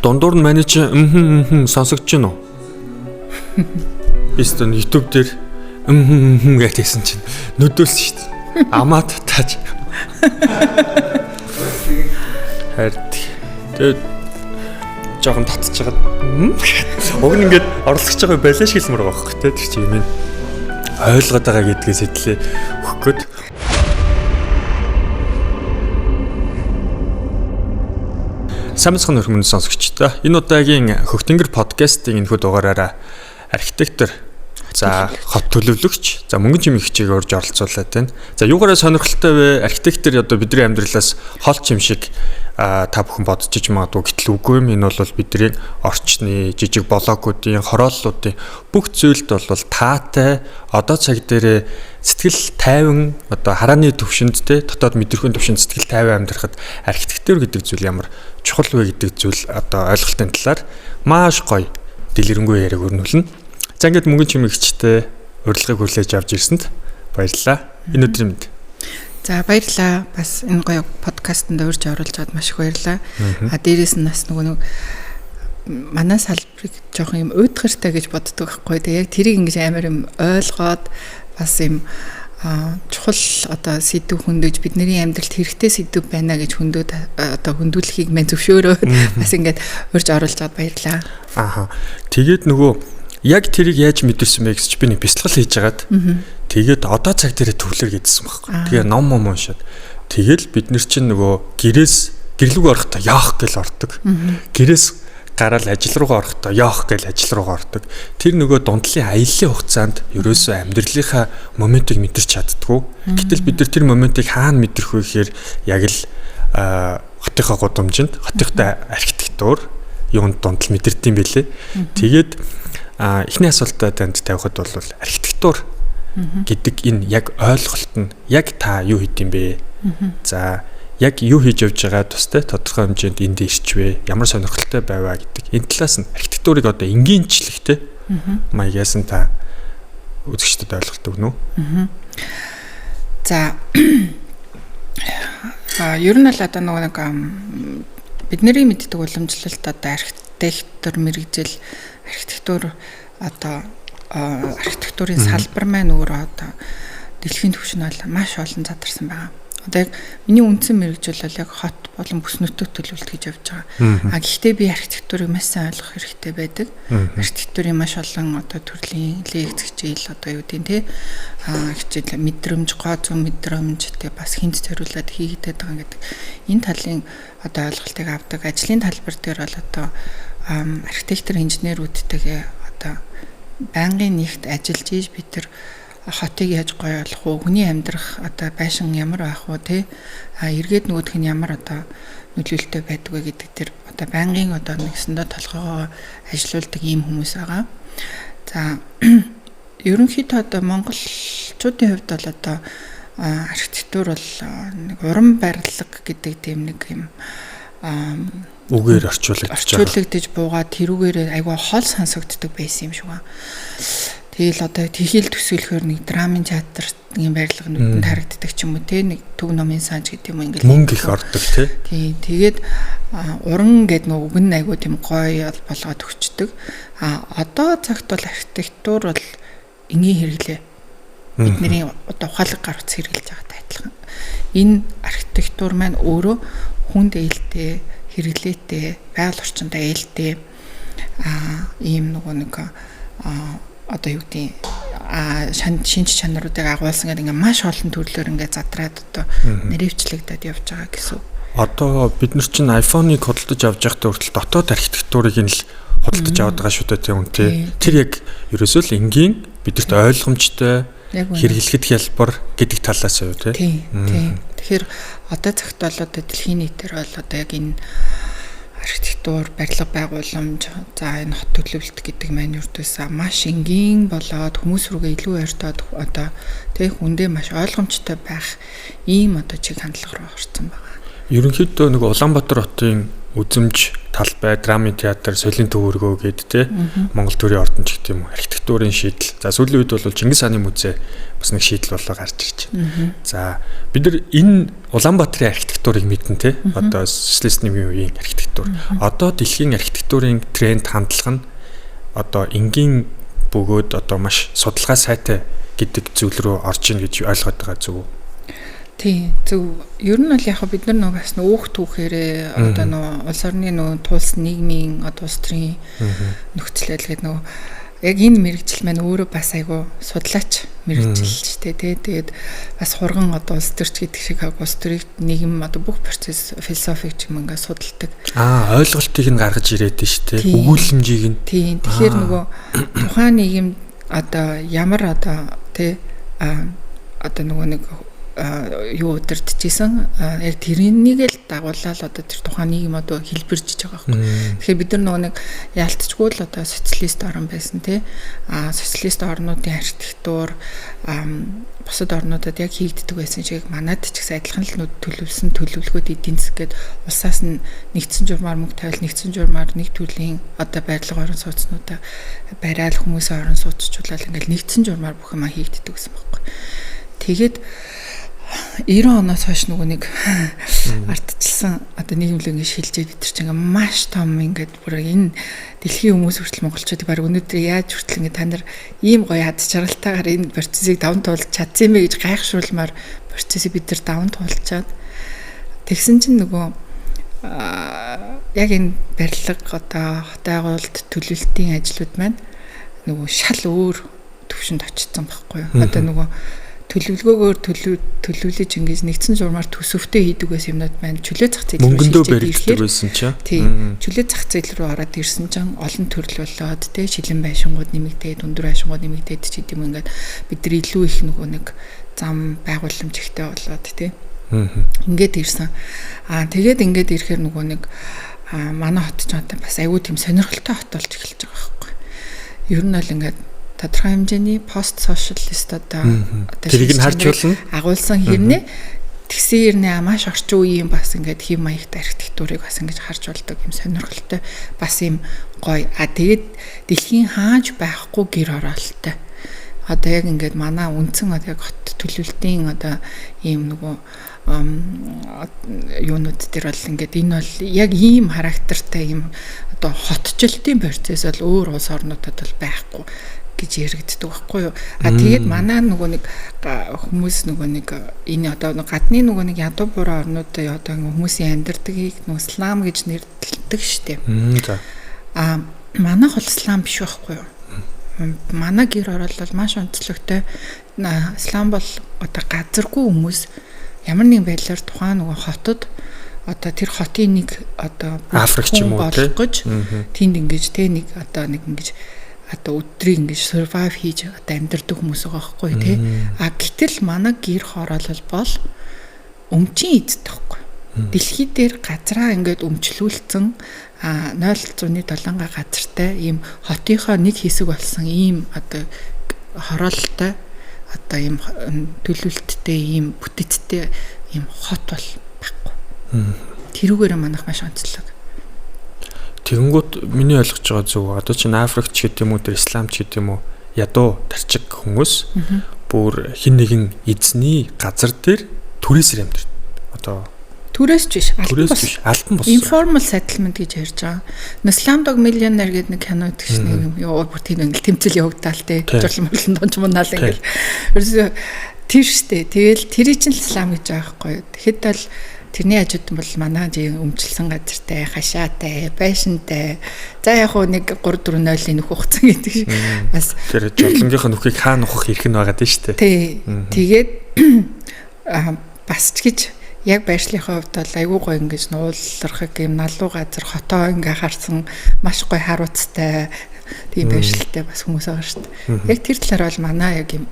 дундуур нь маний чи сонсогдож байна уу? Бист нь YouTube дээр гэдгийгсэн чинь нүдүүлсэн шүү дээ. Амаа татаж. Хард. Тэгээд жоохон татчихад уг нь ингээд орлогч байгаа байлаа шиг хэлмээр байгаа байхгүй тий. Тэр чинь юм ойлгоод байгаа гэдгээ сэтлээ өгөх гээд. Самцхан өрхмөн сонсогчдоо энэ удаагийн Хөгтөнгөр подкастын энэхүү дугаараараа архитектор за хот төлөвлөгч за мөнгөн чимэг хичээг урьж оролцуулаад байна. За юугаараа сонирхолтой вэ? Архитектор одоо бидний амьдралаас хол чим шиг та бүхэн бодож иж магадгүй гэтэл үгүй юм. Энэ бол бидний орчны жижиг блокуудын хорооллуудын бүх зүйлд бол таатай одоо цаг дээр сэтгэл тайван одоо харааны төвшөнд те дотоод мэдрэхүйн төвшөнд сэтгэл тайван амьдрахад архитектор гэдэг зүйл ямар чухал вэ гэдэг зүйл одоо ойлголтын талаар маш гоё дэлгэрэнгүй яриаг өрнүүлнэ. За ингээд мөнгөн чимэг хичтэй урилгыг хүлээж авч ирсэнд баярлалаа. Энэ өдрийн мэнд. За баярлалаа. Бас энэ гоё подкастт урьж оруулж аваад маш их баярлалаа. Дээрээс нь бас нөгөө манай салбарыг жоох юм уйдгартай гэж боддог байхгүй. Тэг яг тэрийг ингэж амар юм ойлгоод бас юм чухал одоо сэдв хөндөж бидний амьдралд хэрэгтэй сэдв байна гэж одоо хөндүүлэхийг мэн зөвшөөрөөд бас ингээд урьж оруулж аваад баярлалаа. Ааха. Тэгээд нөгөө яг тэрийг яаж мэдэрсэн бэ гэж би нэг бяцлал хийж агаад тэгээд одоо цаг дээр төвлөр гэдсэн байхгүй. Тэгээ ном уншаад тэгэл бид нар чинь нөгөө гэрлүүг орохдоо яах гэл ордог. Гэрээс гараал ажил руугаа орохдоо яах гэл ажил руугаа ордог. Тэр нөгөө дундлын аяллаа хугацаанд ерөөсөө амьдралынхаа моментыг мэдэрч чаддгүй. Гэтэл бид нар тэр моментыг хаана мэдэрх вэ гэхээр яг л хотынхаа гудамжинд хотынхтай архитектур юунд дундал мэдэрдэм байлээ. Тэгээд эхний асуултаа танд тавихад бол архитектур гэдэг энэ яг ойлголт нь яг та юу хийдэм бэ? За яг юу хийж явж байгаа тустай тодорхой хэмжээнд энд ирчвэ? Ямар сонирхолтой байваа гэдэг. Энэ талаас нь архитектурыг одоо энгийнчлэгтэй маягаас нь та үзэгчдэд ойлголт өгнө үү? За ер нь л одоо нэг бидний мэддэг уламжлалт одоо архитектор мэрэгжил архитектур одоо архитектурын салбар маань өөрөө одоо дэлхийн түвшинд бол маш олон задарсан байгаа. Одоо яг миний үндсэн мэрэгжил бол яг хот болон бүс нутаг төлөвлөлт гэж явж байгаа. Гэхдээ би архитектурыг маш сайн ойлгох хэрэгтэй байдаг. Архитектурын маш олон одоо төрлийн лекц хичээл одоо юу гэдэг те хичээл мэдрэмж, гоо зүүн мэдрэмж те бас хинт зориулаад хийгдэт байгаа гэдэг. Энэ талын одоо ойлголтыг авдаг. Ажлын талбар дээр бол одоо архитектор инженерүүдтэйгээ одоо байнгын нэгт ажиллаж ийж бид тэр хотыг яаж гоё болох вэ? Хүний амьдрах одоо байшин ямар байх вэ те? Эргээд нөгөөх нь ямар одоо нөлөөлөлтөй байдаг вэ гэдэг тэр одоо байнгын одоо нэгсэндээ толгоогоо ажилуулдаг ийм хүмүүс байгаа. За ерөнхийдөө одоо монголчуудын хувьд бол одоо архитектур бол нэг уран барилга гэдэг тийм нэг юм үгээр орчуулагдж буугаад тэрүүгээр айгаа хол сонсогддог байсан юм шиг байна. Тэгэл одоо тэхийл төсөөлөхөөр нэг драмын театрын барилга нүдэнд харагддаг ч юм уу те нэг төв номын санж гэдэг юм ингээл мөнгө их ордог те. Тэгээд уран гэдэг нэг үг нь айгүй тийм гоё болгоод өгчдөг. Одоо цагт бол архитектур бол энгийн хэрэглээ. Бидний одоо ухаалаг гар утас хэрэглэж байгаатай адилхан. Энэ архитектур маань өөрөө хүнд ээлтэй, хэрэглээтэй, байгаль орчинд ээлтэй ийм нэг одоо юу гэдэг шинж чанаруудыг агуулсан гэдэг ингээ маш олон төрлөөр ингээ задраад одоо нэрвчлэгдээд явж байгаа гэсэн. Одоо бид нар чинь iPhone-ыг худалдаж авч явахдаа хүртэл дотоод архитектурыг нь л худалдаж аваад байгаа шүү дээ тийм үү? Тэр яг ерөөсөө л энгийн бидэрт ойлгомжтой хэрэглэхэд хялбар гэдэг талаас юу тийм. Тэгэхээр одоо цагт бол одоо дэлхийн нийтээр бол одоо яг энэ архитектур, барилга байгууламж, за энэ хот төлөвлөлт гэдэг маань юрдээсээ маш энгийн болоод хүмүүс рүүгээ илүү ойртоод одоо тэг хүндээ маш ойлгомжтой байх ийм одоо чиг хандлага руу орсон байгаа. Ерөнхийдөө нэг Улаанбаатар хотын үзэмж талбай, драмын театр, соёлын төвөргөө гэдэг те Монгол төрийн ордон ч гэх юм уу, архитектурын шийдэл. За сүүлийн үед бол Чингис хааны музей бас нэг шийдэл болоо гарч ирж байна. За бид нар энэ Улаанбаатарын архитектурыг мэднэ те. Одоо социалистны үеийн архитектур. Одоо дэлхийн архитектурын тренд хандлага нь одоо энгийн бөгөөд одоо маш судалгаа сайтай гэдэг зүйл рүү орж ийн гэж ойлгоод байгаа зүг. Тийм зөв. Ер нь бол яг бид нар нөгөө бас өөх түүхээрээ одоо нөгөө улс орны нөгөө тулс нийгмийн одоо улс төрийн нөхцөл байдал гэдэг нөгөө яг энэ мэрэгжил маань өөрөө бас айгу судлаач мэрэгжил шүү дээ. Тэгээд бас хурган одоо улс төрч гэдэг шиг улс төрийн нийгэм одоо бүх процесс философик ч юм ингээ судалдаг. Ойлголтыг нь гаргаж ирээд шүү дээ. Өгүүлэмжийг нь. Тийм. Тэгэхээр нөгөө тухайн нийгэм одоо ямар одоо тий одоо нөгөө нэг юу өдөртжсэн яг тэрнийг л дагуулаад одоо тэр тухайн нийгэм одоо хэлбэржиж байгаа байхгүй. Тэгэхээр бид нар нөгөө нэг яалтчгүй л одоо социалист орн байсан тий. Социалист орнуудын архитектур бусад орнуудад яг хийгддэг байсан шиг манайд ч гэсэн адилхан л төлөвлөсөн төлөвлөгөөд эдийн засгээд улсаас нь нэгдсэн журмаар мөнгө тавил нэгдсэн журмаар нэг төрлийн одоо байрлал орон сууцнуудаа барайл хүмүүсийн орон сууцчлуулаад ингээл нэгдсэн журмаар бүх юм хийгддэг гэсэн байхгүй. Тэгээд 90 оноос хойш нөгөө нэг ардчилсан одоо нийгэмлэг шилжээд идэрч ингээ маш том ингээд бүр энэ дэлхийн хүмүүс хүртэл монголчууд баг өнөөдөр яаж хүртэл ингээ та нар ийм гоё хад чаргалтайгаар энэ процессыг даван туулж чадсан юм бэ гэж гайхшруулмаар процессыг бид нар даван туулчаад тэгсэн чинь нөгөө яг энэ барилга одоо хот байгуулалт төлөвлөлтийн ажлууд маань нөгөө шал өөр төвшөнд очсон байхгүй юу. Одоо нөгөө төлөвлөгөөгөөр төлөвлөж ингэж нэгдсэн журмаар төсөвтэй хийдэг байсан юмнууд маань чөлөө зах зээл рүү мөнгөндөө баригддаг байсан чинь. Тийм. Чөлөө зах зээл рүү ороод ирсэн чинь олон төрөл болоод тий шилэн байшингууд нэмэгдээд өндөр байшингууд нэмэгдээд ч гэдэм ингээд бид нар илүү их нөгөө нэг зам байгууламжтай болоод тий. Ингээд ирсэн. Тэгээд ингээд ирэхээр нөгөө нэг манай хот ч одоо бас аюу тийм сонирхолтой хот болж эхэлж байгаа байхгүй. Ер нь бол ингээд тодорхой хэмжээний пост сошиалист одоо тэрийг нь харж болно агуулсан хэрнээ тэгсэн хэрнээ маш орчин үеийн бас ингээд хэм маягтай архитектурыг бас ингэж харж болдог юм сонирхолтой бас юм гоё. Тэгээд дэлхийн хааж байхгүй гэр оролттой. Одоо яг ингээд манай үндсэн одоо яг хот төлөвлөлтийн одоо ийм нөгөө юунууд дээр бол ингээд энэ бол яг ийм характертай ийм одоо хотчлтын процесс бол өөр улс орнуудад бол байхгүй гэж яригддаг байхгүй юу. Тэгээд манай нөгөө нэг хүмүүс нөгөө нэг энэ одоо гадны нөгөө нэг ядуу буруу орнуудад одоо хүмүүсийн амьдардгийг нөгөө слам гэж нэрлэдэг штеп. Манайх бол слам биш байхгүй юу. Манай гэр орол бол маш онцлогтой. Слам бол одоо газаргүй хүмүүс ямар нэгэн байдлаар тухайн нөгөө хотод одоо тэр хотын нэг одоо Африк ч юм уу болгож тэнд ингэж те нэг одоо нэг ингэж одоо өдрийг ингэж survive хийж одоо амьдардаг хүмүүс байгаа байхгүй тий. Гэтэл манай гэр хороолол бол өмчийн эзэд байхгүй. Дэлхий дээр газраа ингээд өмчлүүлсэн 0.7 газартай ийм хотынхоо нэг хэсэг болсон ийм одоо хороололтой одоо ийм төлөвлөлттэй ийм бүтэцтэй ийм хот бол байхгүй. Тэрүүгээр манайх маш онцлог. Тэгэнгүүт миний ойлгож байгаа зүг одоо чинь Африкч гэдэг юм уу тэр Исламч гэдэг юм уу ядуу тарчиг хүмүүс бүр хин нэгэн эзний газар дээр түрээсээр амьдардаг. Одоо түрээс ч биш альбан болсон. Informal settlement гэж ярьж байгаа. Slumdog Millionaire гэдэг нэг кино гэж нэг ёо бүр тийм ингээл тэмцэл явагдаал те. Жуулсан дунж мунаал ингээл. Ерөөсөө тэр штэ. Тэгэл тэрий чинь слам гэж байгаа байхгүй. Тэгэхэд бол тэрний хажууд бол манай өмчлсөн газартай, хашаатай, байшинтай. За яг хөө нэг 3-4-0-ийн нөх ухцсан гэдэг шиг. Бас тэр жолонгийнхаа нүхийг хаана ухах хэрэг нь байгаа дээ шүү дээ. Тий. Тэгээд бас ч гэж яг байршлийнхаа хувьд бол айгүй гоё ингэж нуулрахыг юм налуу газар хотоо ингээ харсан маш гоё харуулцтай тийм байршилтай бас хүмүүс байгаа шүү дээ. Яг тэр талаар бол манай яг юм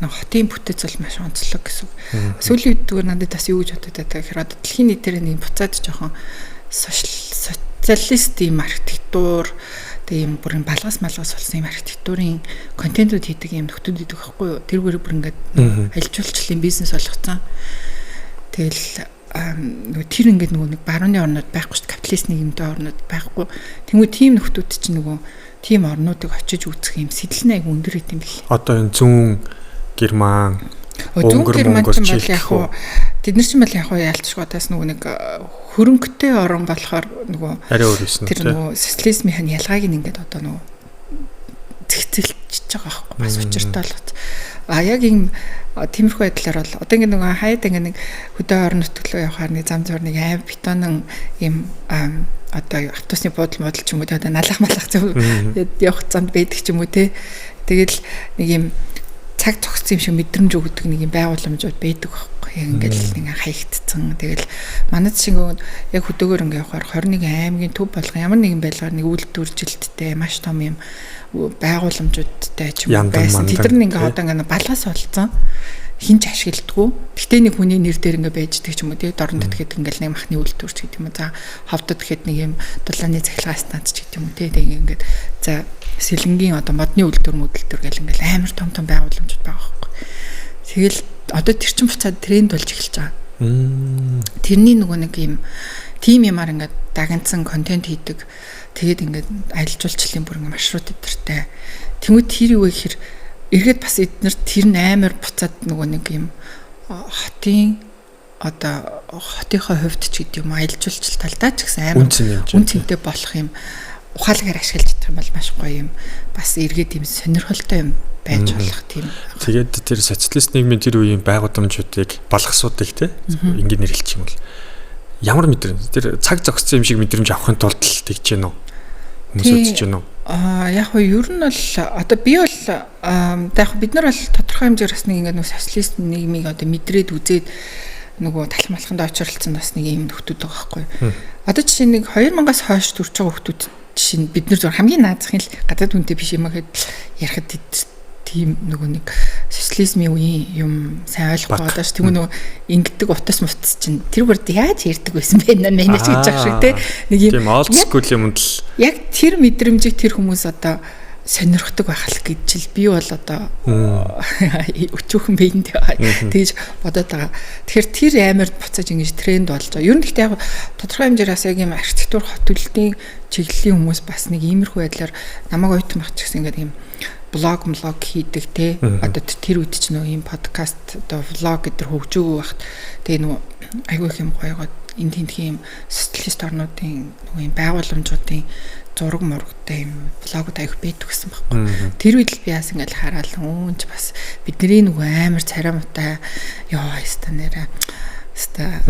хотын бүтэц бол маш онцлог гэсэн. Сүүлийн үед зүгээр надад бас юу гэж боддог гэхээр одоо дэлхийн нийтээр нэг буцаад жоохон социалист юм архитектур тийм бүрэн балгас малгас болсон юм архитектурын контентууд хийдэг юм нөхдүүд идэг байхгүй юу. Тэргээр бүр ингээд альжуулчлалын бизнес болгоцсон. Тэгэл нөгөө тэр ингээд нөгөө нэг барууны орнууд байхгүй шүү дээ. Капиталист нийгэмтэй орнууд байхгүй. Тэнгүү тийм нөхдүүд чинь нөгөө тийм орнуудыг очиж үзэх юм сэтэл нэг өндөр хэт юм бэл. Одоо энэ зүүн Герман, Унгар, Монгол бол яг уу тэд нар чинь бол яг уу яалтчгүй тас нөгөө нэг хөрөнгөтэй орн болохоор нөгөө арай өөр юм. Тэр нөгөө социализмын ялгааг ингээд одоо нөгөө зэгцэлж байгаа байхгүй бас учиртай болгоц. Яг ийм тиймэрхүү байдлаар бол одоо ингээд нөгөө хаяад ингээд нэг хөдөө орон нутглуу явахаар нэг зам зурныг аим бетонын ийм одоо автобусны буудлын модал ч юм уу одоо налах явах замд байдаг ч юм уу те. Тэгэл нэг ийм цаг зогссон юм шиг мэдрэмж өгдөг нэг юм байгууламжууд байдаг байхгүй. Яг ингээд нэг хаягдцсан. Тэгэл манад шиг яг хөдөөгөр ингээд явахаар 21 аймгийн төв болгон ямар нэгэн байдлаар нэг үйлдвэржилттэй маш том юм байгууламжуудтай ч юм байсан. Тэд нар ингээд одоо ингээд балгаас олцсон. Хинч ашигладгүй. Гэтэ нэг хүний нэр дээр ингээд байждаг ч юм уу тий. Дорнод тэгэхэд ингээд нэг махны үйлдвэрч гэдэг юм уу. За ховдод тэгэхэд нэг юм дулааны цахилгаан станц ч гэдэг юм уу тий. Тэгээ ингээд за сэлэнгийн одоо модны үйлдвэр мөдөлтөр гэл ингээд амар том байгууламжууд байгаа байхгүй. Тэгэл одоо тэр чин буцаад тренд болж эхэлж байгаа. Тэрний нөгөө нэг юм тим юмар ингээд дагнцсан контент хийдэг. Тэгээд ингээд аялал жуулчлалын бүр ингээд маршрут өдөртэй. Тэнгүүд тэр юу вэ гэхээр эргээд бас эднэр тэр амар буцаад нөгөө нэг юм хотын одоо хотынхоо хувьд ч гэдэг юм аялал жуулчлал талдаа ч гэсэн амар үнцэнтэй болох юм ухаалгаар ашиглаж чадах юм бол маш гоё юм. Бас эргээд юм сонирхолтой юм байж болох тийм. Тэгээд тэр социалист нийгмийн тэр үеийн байгууламжуудыг балгасуудыг те ингээд нэрлэлчих юм бол ямар мэдрэмж тэр цаг зогссон юм шиг мэдрэмж авахын тулд л тэгж гэнэ үү? Хүмүүс үзэж гэнэ үү? Яг нь ер нь бол одоо би бол яг бид нар бол тодорхой хэмжээр бас нэг ингээд нэг социалист нийгмийг одоо мэдрээд үзээд нөгөө талх малханд очирлцсан бас нэг юм нөхдүүд байгаа байхгүй. Одоо жишээ нэг 2000-аас хойш төрж байгаа нөхдүүд жишээ нь бид нар зөв хамгийн наазахын л гадаад хүнтэй биш юм гэхэд ярихад тийм нөгөө нэг социализмын үеийн юм сайн ойлгохгүй байгаа ш. Тэгмээ нөгөө ингэдэг утас мутас чинь тэр бүрд яаж ярьдаг байсан бэ нэ гэж байгаа шиг те. Нэг юм олд скул юмд л яг тэр мэдрэмжийг тэр хүмүүс одоо сонирхдаг байх л гэж л би бол одоо өчүүхэн биендээ тэгж бодоод байгаа. Тэгэхээр тэр амар буцааж ингэж тренд болж байгаа. Ер нь гэхдээ яг тодорхой хэмжээр бас яг юм архитектур хот төлөлтийн чиглэлийн хүмүүс бас нэг иймэрхүү байдлаар намайг ойтон багч гэсэн ингээд юм блог хийдэг те. Одоо тэр үед ч нөгөө юм подкаст одоо влог гэдэр хөгжөөгөө багт. Тэгээ нөгөө айгүй их юм гоёгоод энэ тентхийн юм социалист орнуудын нөгөө юм байгууламжуудын зураг мурагтай юм влогууд айгүй байдаг гэсэн байхгүй. Тэр үед л би яас ингээл хараал өөч бас бидний нөгөө амар царай муутай ёо яста нэрэ яста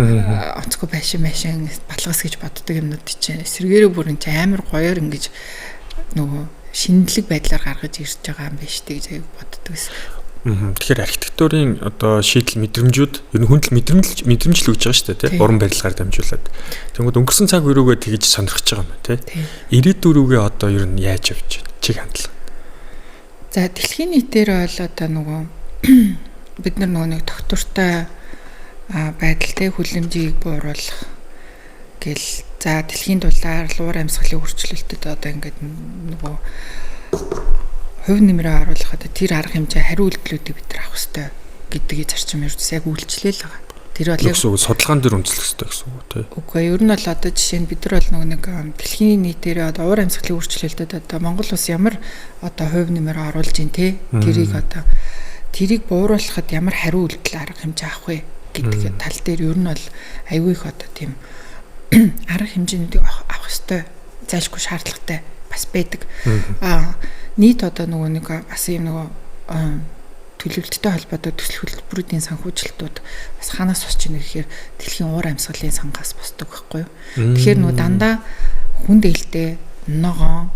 онцгой байшин балгас гэж боддог юмнууд чинь эсэргээрээ бүр энэ амар гоёор ингэж нөгөө шинэлэг байдлаар гаргаж ирж байгаа юм биш үү гэж боддог гэсэн. Тэгэхээр архитектурын одоо шийдэл мэдрэмжүүд ер нь хүндэл мэдрэмж л өгж байгаа шүү дээ тий. Уран барилгаар дамжуулаад. Тэгмээд өнгөрсөн цаг үеүгээ тэгж сонирхож байгаа юм тий. Ирээдүйн рүүгээ одоо ер нь яаж явж байна? Чиг хандлага. За дэлхийн нийтээр бол одоо нөгөө бид нар нөгөө нэг доктортой байдалтай хүлэмжийг бууруулах гэл за дэлхийн дулаар луур амьсгалын өөрчлөлтөд одоо ингээд нөгөө хувь нэмрээ оруулах одоо тэр арга хэмжээ хариу үйлдэлүүдийг бид нар авах хэрэгтэй гэдгийг зарчим ердөөс яг үйлчлээл байгаа. Тэр бол яг судалгаан дээр үндэслэх хэрэгтэй гэсэн үг тий. Үгүй ер нь бол одоо жишээ нь бид нар бол нэг дэлхийн нийтээр одоо уур амьсгалын өөрчлөлтөд одоо Монгол улс ямар одоо хувь нэмрээ оруулж ийн тий тэрийг бууруулахад ямар хариу үйлдэл арга хэмжээ авах вэ гэдэг тал дээр ер нь бол аюу их одоо тийм арга хэмжээнийг авах хэрэгтэй зайлшгүй шаардлагатай бас байдаг. Нийт одоо нөгөө нэг бас юм нөгөө төлөвлөлттэй холбоотой төсөл хөтөлбөрүүдийн санхүүжилтүүд бас ханаас босч ийн гэхээр дэлхийн уур амьсгалын сангаас босдог байхгүй юу. Тэгэхээр нөгөө дандаа хүнд ээлтэй ногоон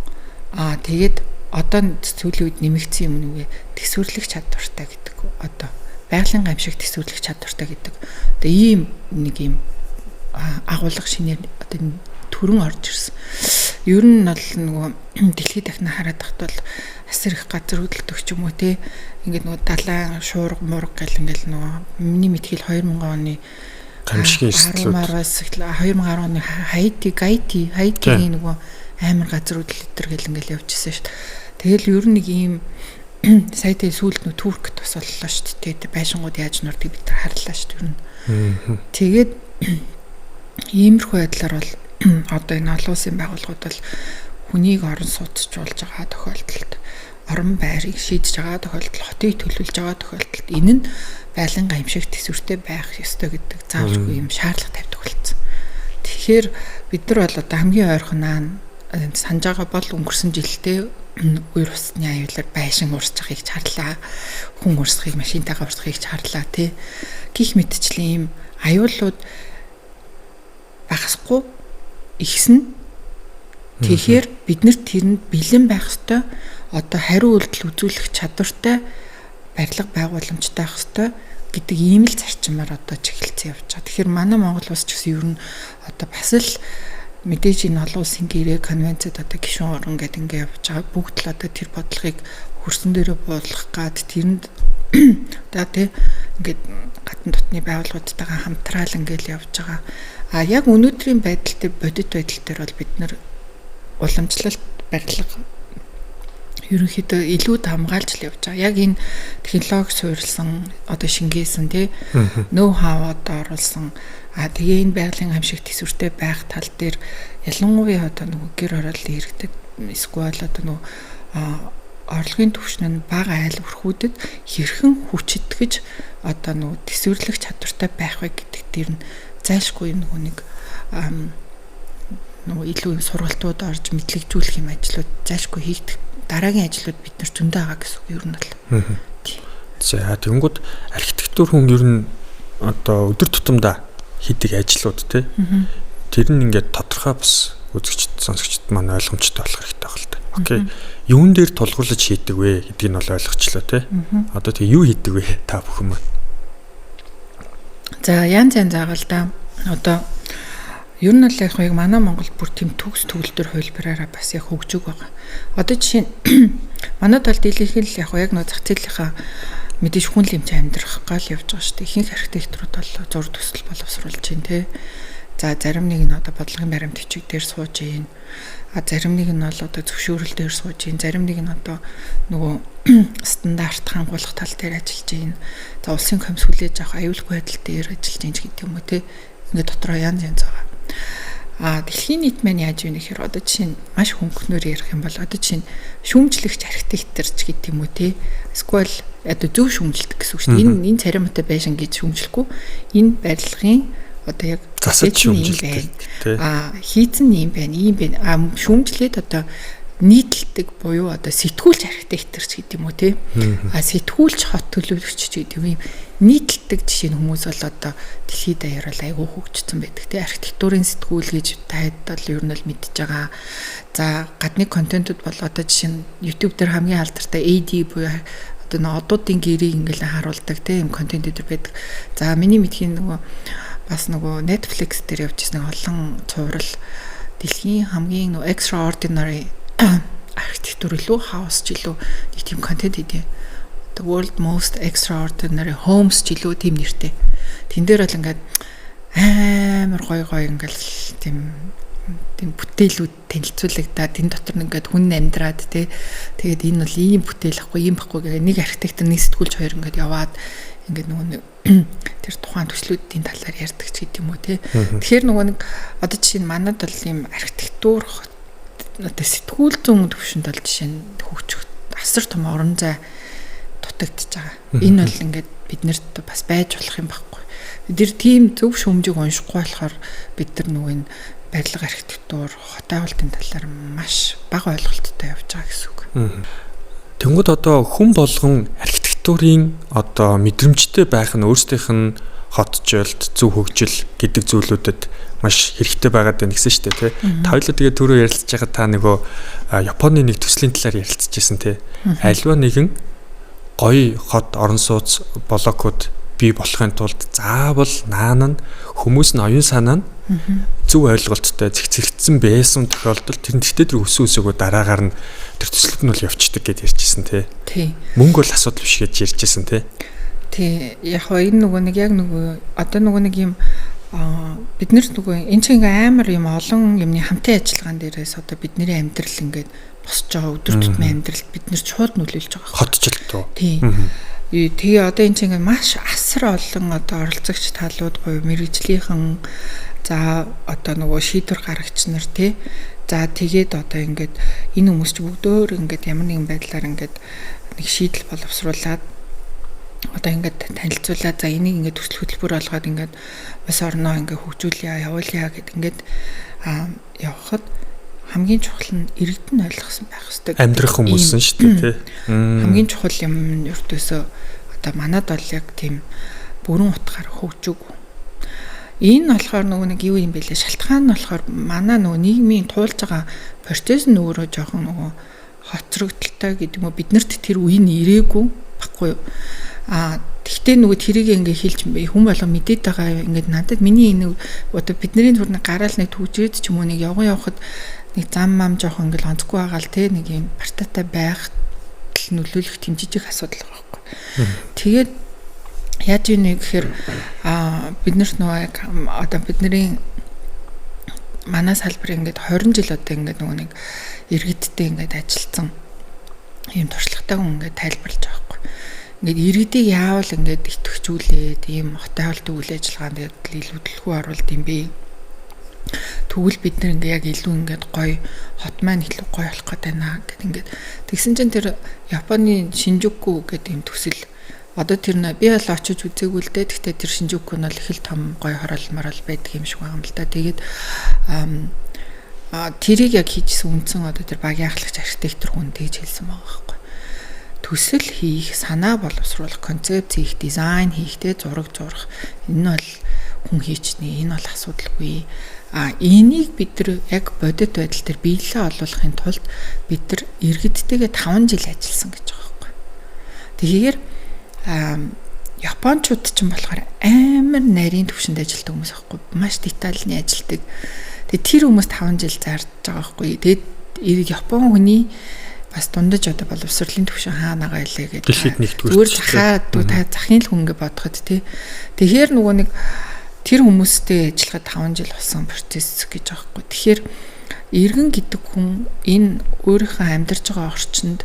тэгээд одоо сүүлийн үед нэмэгдсэн юм нүгэ төсвөрлөх чадвартай гэдэг. Одоо байгалийн гамшиг төсвөрлөх чадвартай гэдэг. Одоо ийм нэг юм агуулга шинээр одоо төрөн орж ирсэн. Ер нь бол нөгөө дэлхийд дахин хараад тахт бол асар их газар хөдлөлтөг ч юм уу те ингээд нөгөө далайн шуурга мурга гэл ингээд нөгөө миний мэдхийл 2000 оны гамшигын эрсдлүүд 2010 оны Хаитигийн нөгөө амар газар хөдлөлтөр гэл ингээд явжсэн шүү дээ. Тэгэл ер нь нэг ийм сая тэ сүүлд нөгөө Туркт бас боллоо шүү дээ. Байшингууд яаж нурдгийг бид нар харлаа шүү дээ. Тэгээд иймэрхүү байдлаар бол одоо энэ олон улсын байгууллагууд бол хүнийг орон сууцжуулж байгаа тохиолдолд, орон байрыг шийдэж байгаа тохиолдолд, хотыг төлөвлөж байгаа тохиолдолд энэ нь байлгын гамшигт төсвөртэй байх ёстой гэдэг зааваргүй юм шаардлага тавьдаг болсон. Тэгэхээр бид нар бол одоо хамгийн ойрхон санаж байгаа бол өнгөрсөн жилдээ үер усны аюулаар байшин урсж байгааг чарлаа. Хүн урсахыг машинтайгаа урсахыг чарлаа тий. Гэх мэтчлийн ийм аюулууд багасгүй ихсэн. Тэгэхээр бид нар тэрэнд бэлэн байх ёстой. Одоо хариу үйлдэл үзүүлэх чадвартай барилга байгууламжтай байх ёстой гэдэг ийм л зарчмаар одоо чиглэлцэн явж байгаа. Тэгэхээр манай Монгол улс ч гэсэн ер нь одоо бас л мэдээж энэ олон улсын гэрээ конвенцэд одоо гишүүн орон гэдэг ингээ явж байгаа. Бүгд л одоо тэр бодлогыг хөрсөн дээрээ буулгах гад тэрэнд одоо тий ингээд гадна дотны байгууллагуудтайгаа хамтраал ингээл явж байгаа. А яг өнөөдрийн байдалтай бодит байдал дээр бол бид нар уламжлалт барилга ерөнхийдөө илүү хамгаалж л явж байгаа. Яг энэ технологи суурилсан одоо шингээсэн тий ноу хавд оруулсан тэгээ энэ байгалийн хамшиг төсвөртэй байх тал дээр ялангуяа одоо нөгөө гэр хорооллын иргэдэд эсвэл одоо нөгөө орлогын түвшин нь бага айл өрхүүдэд хэрхэн хүч итгэж одоо нөгөө төсвөрлөх чадвартай байх вэ гэдэг дээр нь зайлшгүй нөгөө нэг нөгөө илүү сургалтууд орж мэдлэгжүүлэх юм ажлууд зайлшгүй хийгдэх дараагийн ажлууд бид нар зөндөө байгаа гэсэн үг ер нь бол. За тэгэнгүүт архитектур хүн ер нь одоо өдөр тутамдаа хийдэг ажлууд тий. Тэр нь ингээд тодорхой бас үзэгчд сонсогчд маань ойлгомжтой болох хэрэгтэй байна л да. Окей. Юун дээр тулгуурлаж хийдэг вэ гэдгийг нь бол ойлгочлоо тий. Одоо тэгээ юу хийдэг вэ та бүхэн маань? За янз байгаа л да. Одоо ер нь л яг манай Монгол бүр тийм төгс төгөлдөр хувилбараараа бас яг хөгжөг байгаа. Одоо жишээ нь манайд бол дийлэнх нь яг нөө зах зээлийнхаа мэдээж хүн лимж амьдрах гал явж байгаа шүү дээ. Ихэнх архитекторууд бол зур төсөл боловсруулж байна те. За зарим нэг нь одоо бодлогын баримт бичиг дээр сууж байна. Зарим нэг нь бол одоо зөвшөөрөл дээр сууж байна. Зарим нэг нь одоо нөгөө стандарт хангуулах тал дээр ажиллаж байна. За улсын комисс хүлээж авах аюулгүй байдал дээр ажиллаж байна гэдэг юм уу те. Ингээ дотроо янз байгаа. Дэлхийн нийт маань яаж вэ гэхээр одоо жишээ нь маш хөнгөнөр ярих юм бол одоо жишээ нь шүүмжлэгч архитекторч гэдэг юм уу те. Эсвэл одоо зөв шүүмжилдэг гэсэн үг шүү дээ. Энэ царимтай байшин гэж шүүмжлэхгүй. Энэ барилгын одоо яг засаж шүүмжилдэг. Хийцэн юм байна, ийм байна. Шүүмжлээд одоо нийтлдэг буюу одоо сэтгүүлч архитекторч гэдэг юм уу те. Сэтгүүлч хот төлөвлөгч гэдэг юм. Нийтлдэг жишээ нь хүмүүс бол одоо дэлхийд даяар бол айгүй хөгжсөн байдаг те. Архитектурын сэтгүүл гэж таад бол ер нь л мэдж байгаа. За гадны контентууд бол одоо жишээ нь YouTube дээр хамгийн алдартай AD буюу одоо одуудын гэрийг ингээл харуулдаг те юм контент дээр байдаг. За миний мэдхийн нөгөө бас нөгөө Netflix дээр явж ирсэн олон цуврал дэлхийн хамгийн нөгөө extraordinary архитектур илүү хаус ч илүү нэг тийм контент хийдэг. The world most extraordinary homes ч илүү тийм нэртэй. Тэн дээр бол ингээд амар гой ингээл тийм бүтээлүүд танилцуулагдаад энэ дотор ингээд хүн амьдраад те. Тэгээд энэ бол ийм бүтээл ахгүй ийм байхгүй гэх нэг архитектор нийсэтгүүлж хоёр ингээд яваад ингээд нөгөө тэр тухайн төслүүдийн талаар ярьдаг ч гэдэг юм уу те. Тэгэхээр нөгөө нэг одоо жишээ нь манайд бол ийм архитектур одоо сэтгүүл зүүн төвшөнд бол жишээ нь хөгжих асар том орон зай дутагдж байгаа. Энэ бол ингээд биднэрт бас байж болох юм байхгүй. Бид нар тийм зөв шүүмжийг уншихгүй болохоор бид нар нөгөө энэ барилга архитектур, хот байгуулалтын талаар маш бага ойлголттой явж байгаа гэсэн үг. Тэнгүүд одоо хүн болгон архитектурын одоо мэдрэмжтэй байх нь өөрсдийнх нь хотжолт, зөв хөгжил гэдэг зүйлүүдэд маш хэрэгтэй байгаад байна гэсэн шүү дээ тий. Та хоёулаа тэгээ түрүү ярилцж байгаа та нөгөө Японы нэг төслийн талаар ярилцж байсан тий. Альва нэгэн гоё хот орон сууц блокууд бий болохын тулд заавал наан нь хүмүүс нь оюун санаа нь зөв ойлголттой зэгцэгдсэн байсан тохиолдолд тэр нэгтэй тэр өсөөгөө дараагаар нь тэр төслөд нь бол явцдаг гэж ярьжсэн тий. Мөнгө бол асуудал биш гэж ярьжсэн тий. Тий. Яг энэ нөгөө нэг яг нөгөө одоо нөгөө нэг юм бид нар нөгөө энэ чинь амар юм олон юмны хамтын ажиллагаан дээрээс одоо бидний амьдрал ингээд босч байгаа өдөр тутмын амьдралд бид нар шууд нөлөөлж байгаа. Хотчлт уу. Тий. Тэгээ одоо энэ чинь ингээд маш асар олон одоо оролцогч талууд буюу мэрэгжлийнхэн за одоо нөгөө шийдвэр гаргагч нар тий. За тэгээд одоо ингээд энэ хүмүүс ч бүгдөө ингээд ямар нэгэн байдлаар ингээд нэг шийдэл боловсруулад одоо ингээд танилцуулаад за энийг ингээд төсөл хөтөлбөр болгоод ингээд бас орноо ингээд хөгжүүлье явуулъя гэд ингээд явахад хамгийн чухал нь иргэдэн ойлгосон байх хэрэгтэй. Амьдрах хүмүүс нь шүү дээ тий. Хамгийн чухал юм нь ердөөсөө одоо манад бол яг тийм бүрэн утгаар хөгжөөг. Энэ болохоор нөгөө нэг юу юм бэ лээ шалтгаан нь болохоор манай нөгөө нийгмийн туулж байгаа процесс нь өөрөө жоохон нөгөө хоцрогдолтой гэдэг юм уу биднэрт тэр үе нь ирээгүй баггүй юу. Тэгтээ нөгөө тэрийг ингээ хэлж хүн болго мэдээд байгаа ингээд надад миний энэ одоо бидний төрний гараал нэг төвжрээд ч юм уу нэг явахад нэг зам мам жоохон ингээл онцгүй байгаа л те нэг юм партатай байх нөлөөлөх тийм жижиг асуудал байгаа байхгүй. Тэгээд яаж ийм нэг гэхээр бид нарт нөгөө одоо бидний манай салбар ингээд 20 жил одоо ингээд нөгөө нэг иргэдтэй ингээд ажилласан ийм туршлагатай хүн ингээд тайлбарлаж байгаа байхгүй. Ингээд иргэдийг яавал ингээд итгэвчүүлээд ийм хотой холт үйл ажиллагаанд илүү төлхөө оруулд юм бэ. Тэгвэл бид нар ингээ яг илүү ингээд гоё хот маань илүү гоё болох гээд байна гэд ингээд тэгсэн чинь тэр Японы Шинжуку гэдэг юм төсөл одоо тэр нь би бол очиж үзээгүй л дээ. Гэхдээ тэр Шинжуку нь бол их л том гоё хорол морол байдаг юм шиг байгаа юм л да. Тэгээд тэрийг яг хийжсэн үндсэн одоо тэр багийн ахлагч архитектор хүн тэгж хэлсэн байгаа байхгүй. Төсөл хийх, санаа боловсруулах, концепц хийх, дизайн хийхтэй зураг зурах энэ бол хүн хийчний энэ бол асуудалгүй. Энийг бид нар яг бодит байдал дээр биелэлээ олуулахын тулд бид нар иргэдтэйгээ 5 жил ажилласан гэж байгаа байхгүй. Тэгэхээр Япончууд ч юм болохоор амар нарийн төвшөнд ажилладаг хүмүүс байхгүй. Маш детальны ажилладаг. Тэгээ тэр хүмүүс 5 жил зарж байгаа байхгүй. Тэгээд Япон хүний бас дундаж одоо боловсролын төвшин хаанагаа илээ гэдэг. Зүгээр та захын л хүн ингэ бодоход тий. Тэгэхээр нөгөө нэг тэр хүмүүстэй ажиллахад 5 жил болсон процесс гэж байгаа байхгүй. Тэгэхээр иргэн гэдэг хүн энэ өөрийнхөө амьдарч байгаа орчинд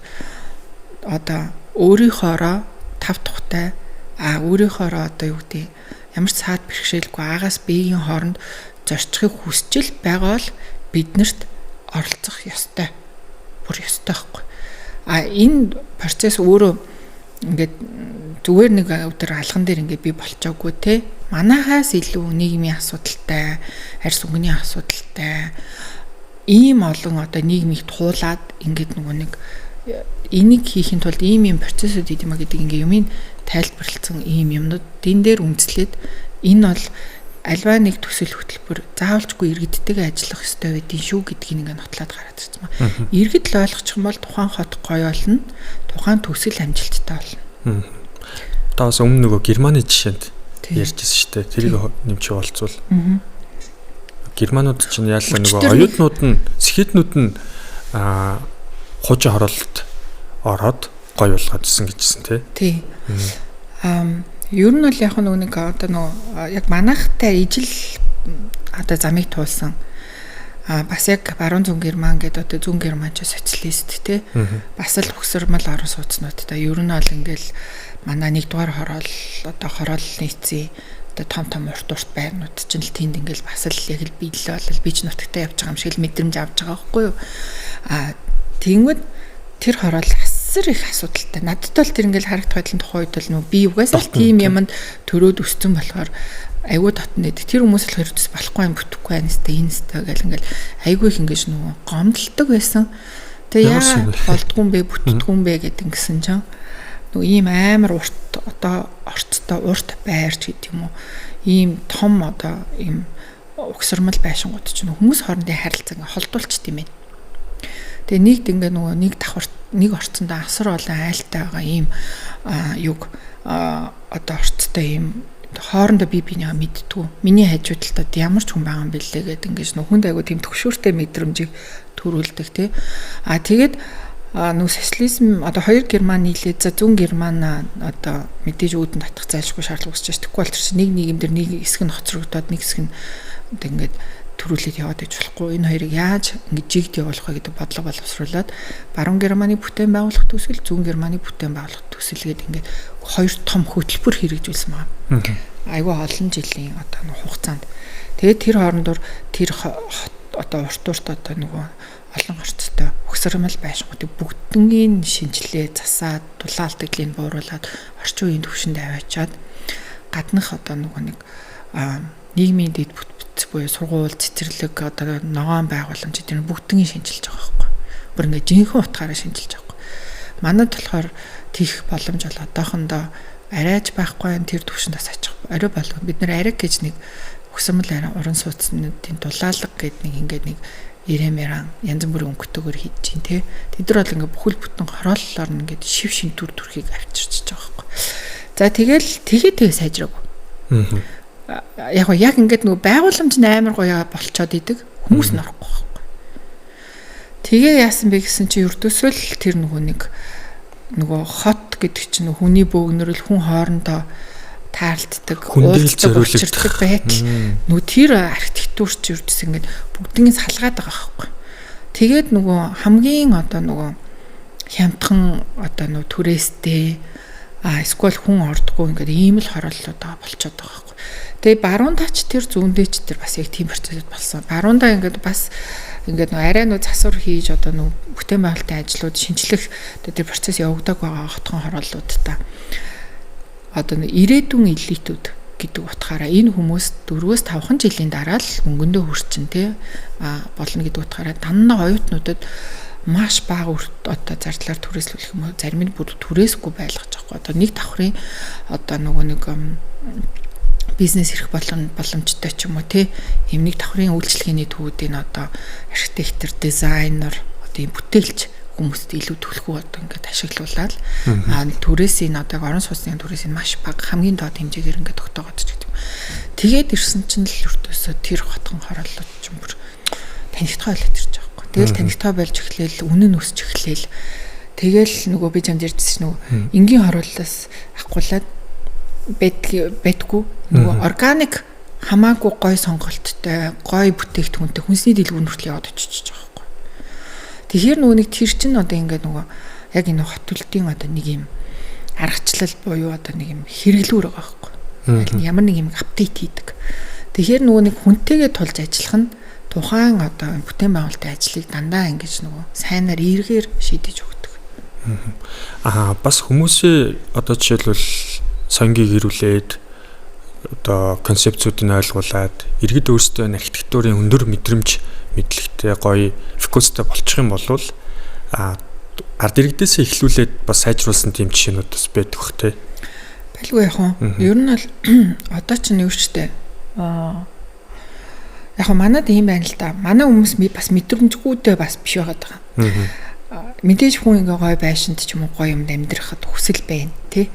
одоо өөрийнхоороо тав тухтай өөрийнхоороо одоо юу гэдэг ямар ч саад бэрхшээлгүй агаас биеийн хооронд зорчихыг хүсчил байгаа л биднэрт оролцох ёстой. Бүр ёстой байхгүй. Энэ процесс өөрөө ингээд зүгээр нэг өдөр алган дээр ингээд би болчоогүй те. Манайхаас илүү нийгмийн асуудалтай, арьс өнгөний асуудалтай ийм олон одоо нийгмийг туулаад ингээд нөгөө нэг энийг хийхин тулд ийм процессуд идэм а гэдэг ингээд юмыг тайлбарлалцсан ийм юмнууд энэ дээр үндэслээд энэ бол альва нэг төсөл хөтөлбөр заавалчгүй иргэдтэйгээ ажиллах ёстой байдгийн шүү гэдгийг ингээд нотлоод гараад ирсэн ба. Иргэд л ойлгочих юм бол тухайн хот гоё болно, тухайн төсөл амжилттай болно. Таас өмнө нөгөө Германы жишээнд ярьжсэн шүү дээ. Тэрийг нэмж болцвол. Германууд чинь яалаа нөгөө оюутнууд нь, сэхэтнүүд нь хуучин хороолт ороод гоё болгоод ирсэн гэжсэн тий. Ер нь бол яг нэг одоо нөгөө яг манайхтай ижил одоо замыг туулсан бас яг баруун зүүн Герман гэдэг одоо зүүн Германч социалист тий бас л хөксөрмөл орон сууцнуудтай ер нь бол ингээл манай нэгдүгээр хороол одоо хороол нийцээ одоо том урт байрнууд чинь л тэнд ингээл бас л яг л биелэл бол бич нутагтай явж байгаа юм шиг л мэдрэмж авч байгаа байхгүй юу тэгвэл тэр хороол асар их асуудалтай. Надад бол тэр ингээл харагдах байдлын тухай үед бол нөө би угаасаа тийм юмд төрөөд өссөн болохоор айгүй дотн дээр тэр хүмүүс л хэрвээс болохгүй юм бүтэхгүй байна сте энэ сте гэл ингээл айгүй их ингэж нөгөө гомдолдог байсан. Тэгээ яа болдгүй юм бэ бүтдгүй юм бэ гэдэг ингэсэн чинь нөгөө ийм амар урт одоо орцтой урт байрч гэдэг юм уу ийм том одоо ийм угсармал байшингууд чинь хүмүүс хоорондын харилцаа ингээ холдуулчт юм байна. Тэгээ нэгд ингээ нөгөө нэг давхарт нэг орцондоо асар олон айлтай байгаа ийм юг одоо орцтой ийм хоорондоо биенийгээ мэдтгүү. Миний хажуу талд ямар ч хүн байгаа юм бэлээ гэдэг ингээд нөх хүнд айгу тийм төгшөөртэй мэдрэмжийг төрүүлдэг тий. Тэгээд нөх социализм одоо хоёр Герман нийлээд за зүүн Герман одоо мэдээж үүдэн татах зайлшгүй шаардлага үүсэж байгаа. Тэгэхгүй бол тэр чинь нэг нийгэмдэр нэг хэсэг нь хоцрогдоод нэг хэсэг нь ингээд төрүүлээд яваад иж болохгүй. Энэ хоёрыг яаж ингэж жигд явуулах вэ гэдэг бодлого боловсруулад баруун Германы бүтээн байгуулах төсөл, зүүн Германы бүтээн байгуулах төсөл гэдэг ингээд хоёр том хөтөлбөр хэрэгжүүлсэн байна. Айгүй олон жилийн одоо хугацаанд. Тэгээд тэр хоорондор тэр одоо урт одоо нөгөө олон орцтой өгсөрмөл байшингуудыг бүгднийг шинжилээ, засаад, дулаалтглыг бууруулад орчин үеийн төвшөнд аваачаад гаднах одоо нөгөө нэг нийгмийн дэд бүтц буюу сургууль, цэцэрлэг одоо ногоон байгууламж тэр бүгднийг шинжилж байгаа байхгүй. Бүр ингээд жинхэнэ утгаараа шинжилж байгаа. Манайд болохоор тийх боломж бол одоохондоо арайж байхгүй тэр төвшөнд бас ачих. Орой болго бид нэр арай гэж нэг өгсөрмөл уран сууцнуудын дулаалга гэдэг нэг ингээд нэг ирэмэрэн янз бүрийн өнгөтэйгээр хийж чинь тий. Тэд нар бол ингээд бүхэл бүтэн хорооллоор ингээд шив шинтүр төрхийг авчирч байгаа байхгүй. За тэгээ сайжраг. Яг ингээд нөгөө байгууламж нь амар гоё болцоод идэг хүмүүс нь орохгүй байхгүй. Тэгээ яасан бэ гэсэн чи ердөөсөө л тэр нөгөө хот гэдэг чинь хүний бөөгнөрөл хүн хоорондоо таарлддаг, уулздаг, учирдаг байтал нөгөө тэр архитектурч ердөөс ингээд бүгднийг салгаад байгаа байхгүй. Тэгээд нөгөө хамгийн одоо нөгөө хямдхан одоо нөгөө түрээстэй эсвэл хүн ордгоо ингээд ийм л хорооллоо болчиход байгаа байхгүй. Тэгээ баруун тач тэр зүүндээч тэр бас яг тийм процесс болсон. Баруундаа ингээд бас ингээд нөгөө арай нөгөө засвар хийж одоо нөгөө бүтээн байгуулалтын ажлууд шинжлэх тэр процесс явагдаг байгаа хотхон хорооллуудтай. Одоо нөгөө ирээдүйн элитүүд гэдэг утгаараа энэ хүмүүс 4-5 жилийн дараа л мөнгөндөө хүрчин тий болно гэдэг утгаараа данна оюутнуудад маш бага одоо зардлаар түрээслүүлэх юм уу зарим нь бүр түрээсгүй байлгаж байгаа. Одоо нэг давхрын одоо нөгөө нэг бизнес эрх боломжтой ч юм уу тий ийм нэг давхрын үйлчлэгээний төвүүдийн одоо архитектор, дизайнер одоо ийм бүтээлч хүмүүст илүү төлхөө одоо ингээд ашиглуулаад түрээсийн одоо орон сууцны түрээсийн маш бага хамгийн доод хэмжээгээр ингээд тогтоогод ч гэдэг. Тэгээд ирсэн чинь л өртөөсөө тэр хотхон хорооллууд ч юм бүр танигдхай болоод ирж байгаа байхгүй. Тэгэл танигдхай болж эхлээл үнэн өсч эхлээл тэгэл нөгөө би чамд ярьжсэн нөгөө энгийн хорооллоос ахгуулаад бэдгүй нөгөө органик хамаагүй гой сонголттой гой бүтээгдэхүүнтэй хүнсний дэлгүүр хүртэл яваад очиж байгаа байхгүй. Тэгэхээр нөгөө нэг тэр чинь одоо ингээд нөгөө яг энэ хот төлтийн одоо нэг юм аргачлал буюу одоо нэг юм хэрэглүүр байгаа байхгүй. Ямар нэг юм апдейт хийдэг. Тэгэхээр нөгөө нэг хүнтэйгээ тулж ажиллах нь тухайн одоо бүтээн байгуулалтын ажлыг дандаа ингэж нөгөө сайнаар эргээр шийдэж өгдөг. Бас хүмүүсээ одоо жишээлбэл сонгийг ирүүлээд одоо концепцүүдийг ойлгуулад иргэд өөрсдөө архитектурын өндөр мэдрэмж мэдлэгтэй гоё фокустай болчих юм бол ард иргэдээс эхлүүлээд бас сайжруулсан тийм жишээнүүд бас байдаг бох тий. Байлгүй яг нь ер нь бол одоо ч нь юу ч дээ яг манад ийм байна л да. Манай хүмүүс бас мэдрэмжгүйдээ бас биш байгаа. Мэдээж хүн ингээ гой байшинт ч юм уу гоё юмд амьдрахад хүсэл байна тий.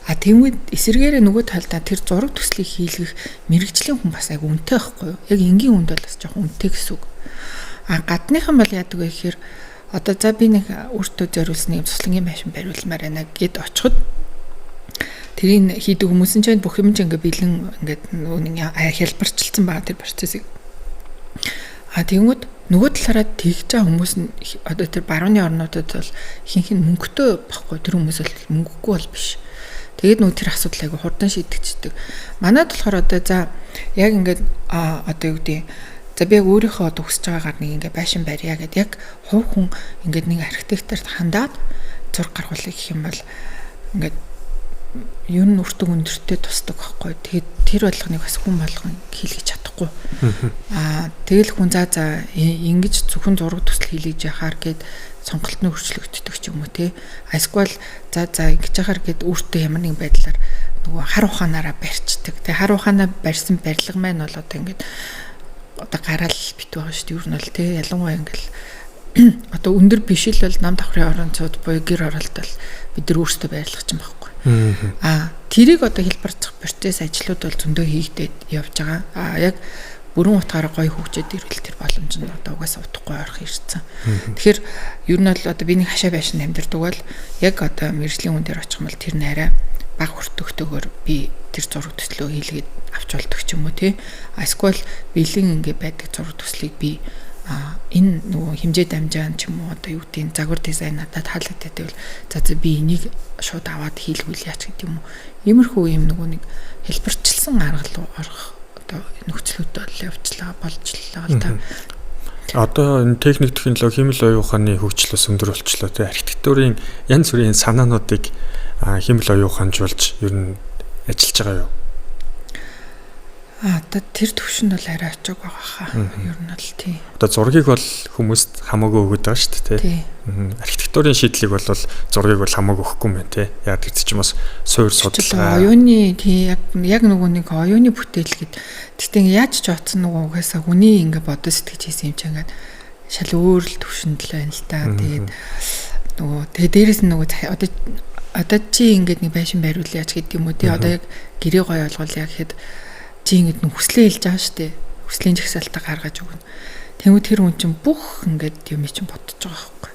Тэгмэд эсэргээрээ нөгөө талдаа тэр зураг төслийг хийлгэх мэрэгжлийн хүн бас айгу үнэтэй байхгүй юу? Яг энгийн хүнд бол бас жоохон үнэтэй гэсэн үг. Гадныхан бол яадаг вэ гэхээр одоо за би нэг өөртөө зориулсан юм цуслангийн байшин бариулмаар байна гэд очиход тэрийг хийдэг хүмүүс нь ч бүх юм ч ингээ бэлэн ингээд нэг хялбарчилсан байгаа тэр процессыг. Тэгмэд нөгөө талаараа тэгж байгаа хүмүүс нь одоо тэр барууны орнуудад бол ихэнх нь мөнгөтэй баггүй тэр хүмүүс бол мөнгөгүй бол биш. Тэгээд нөгөө тэр асуудал айгу хурдан шийдэгддэг. Манайд болохоор одоо за яг ингээд одоо юу гэдэг за би өөрийнхөө одоо хүсэж байгаагаар нэг ингээд байшин барья гэд яг хувь хүн ингээд нэг архитекторт хандаад зураг гаргуулъя гэх юм бол ингээд юу н өртөг өндөртэй тусдаг байхгүй. Тэгээд тэр болгоныг бас хүн болгон хийлгэж чадахгүй. Тэгэл хүн за ингэж зөвхөн зураг төсөл хийлгэж яхаар гээд сонголт нь өөрчлөгддөг ч юм уу тий. Эсвэл за ингэж яхаар гээд өөртөө ямар нэгэн байдлаар нөгөө хар ухаанаараа барьцдаг. Тэгээ хар ухаанаа барьсан барилга маань бол одоо ингэж одоо гараал бит байгаа шүү дээ. Юу нь бол тий ялангуяа ингээл одоо өндөр биш л бол нам давхрын оронцууд буюу гэр оролтол бид нар өөрсдөө байрлах юм байхгүй. Тэрийг одоо хэлбэрцэх процесс ажлууд бол зөндөө хийгдээд явж байгаа. Яг бүрэн утгаараа гоё хөгжөөд ирвэл тэр боломж нь одоо угаасаа утгагүй орох ирсэн. Тэгэхээр ер нь бол одоо би нэг хашаа байшин амьдардаг бол яг одоо мэржлийн хүн дээр очих юм бол тэр нэрээ баг хүртөгтэйгээр би тэр зураг төслөө хийлгээд авч болдог ч юм уу тий. Эсвэл бэлэн ингээ байдаг зураг төслийг би энэ нөгөө хэмжээ дамжаан ч юм уу одоо юу гэдэг загвар дизайн надад таалагддаг байвал за би энийг шууд аваад хийлгүүл яач гэдэг юм уу. Иймэрхүү юм нөгөө нэг хэлбэрчилсэн арга руу орох одоо нөхцлүүдтэй бол явчлаа болжлаа л та. Одоо энэ техник технологи хэмэл оюун ухааны хөгжлөөс өндөр болчлоо тий. Архитектурын янз бүрийн санаануудыг хэмэл оюун ухаанжуулж ер нь ажиллаж байгаа юу? Одоо тэр төвшөнд бол арай очог байгаа хаа. Ер нь бол тий. Одоо зургийг бол хүмүүст хамаагүй өгöd байгаа шүү дээ тий. Архитектурын шийдлийг бол зургийг бол хамаагүй өгөхгүй юм байна тий. Яг тэр чинь бас суур судалгаа. Оюуны тий яг нөгөө нэг оюуны бүтээл гэд тэгтээ яаж ч утсан нөгөө угаасаа хүний ингээ бодож сэтгэж хийсэн юм чи ингээд шал өөр л төвшөнд л байна л та. Тэгээд нөгөө тэгээ дээрэс нь нөгөө одоо чи ингээд нэг байшин байруул яаж гэдэг юм уу тий. Одоо яг гэрээ гоё болгол яг гэхэд чи ингэж нэг хүслээ хэлж байгаа шүү дээ. Хүслийн жагсаалтаа гаргаж өгнө. Тэгвэл тэр хүн чинь бүх ингээд юм чинь бодож байгаа байхгүй.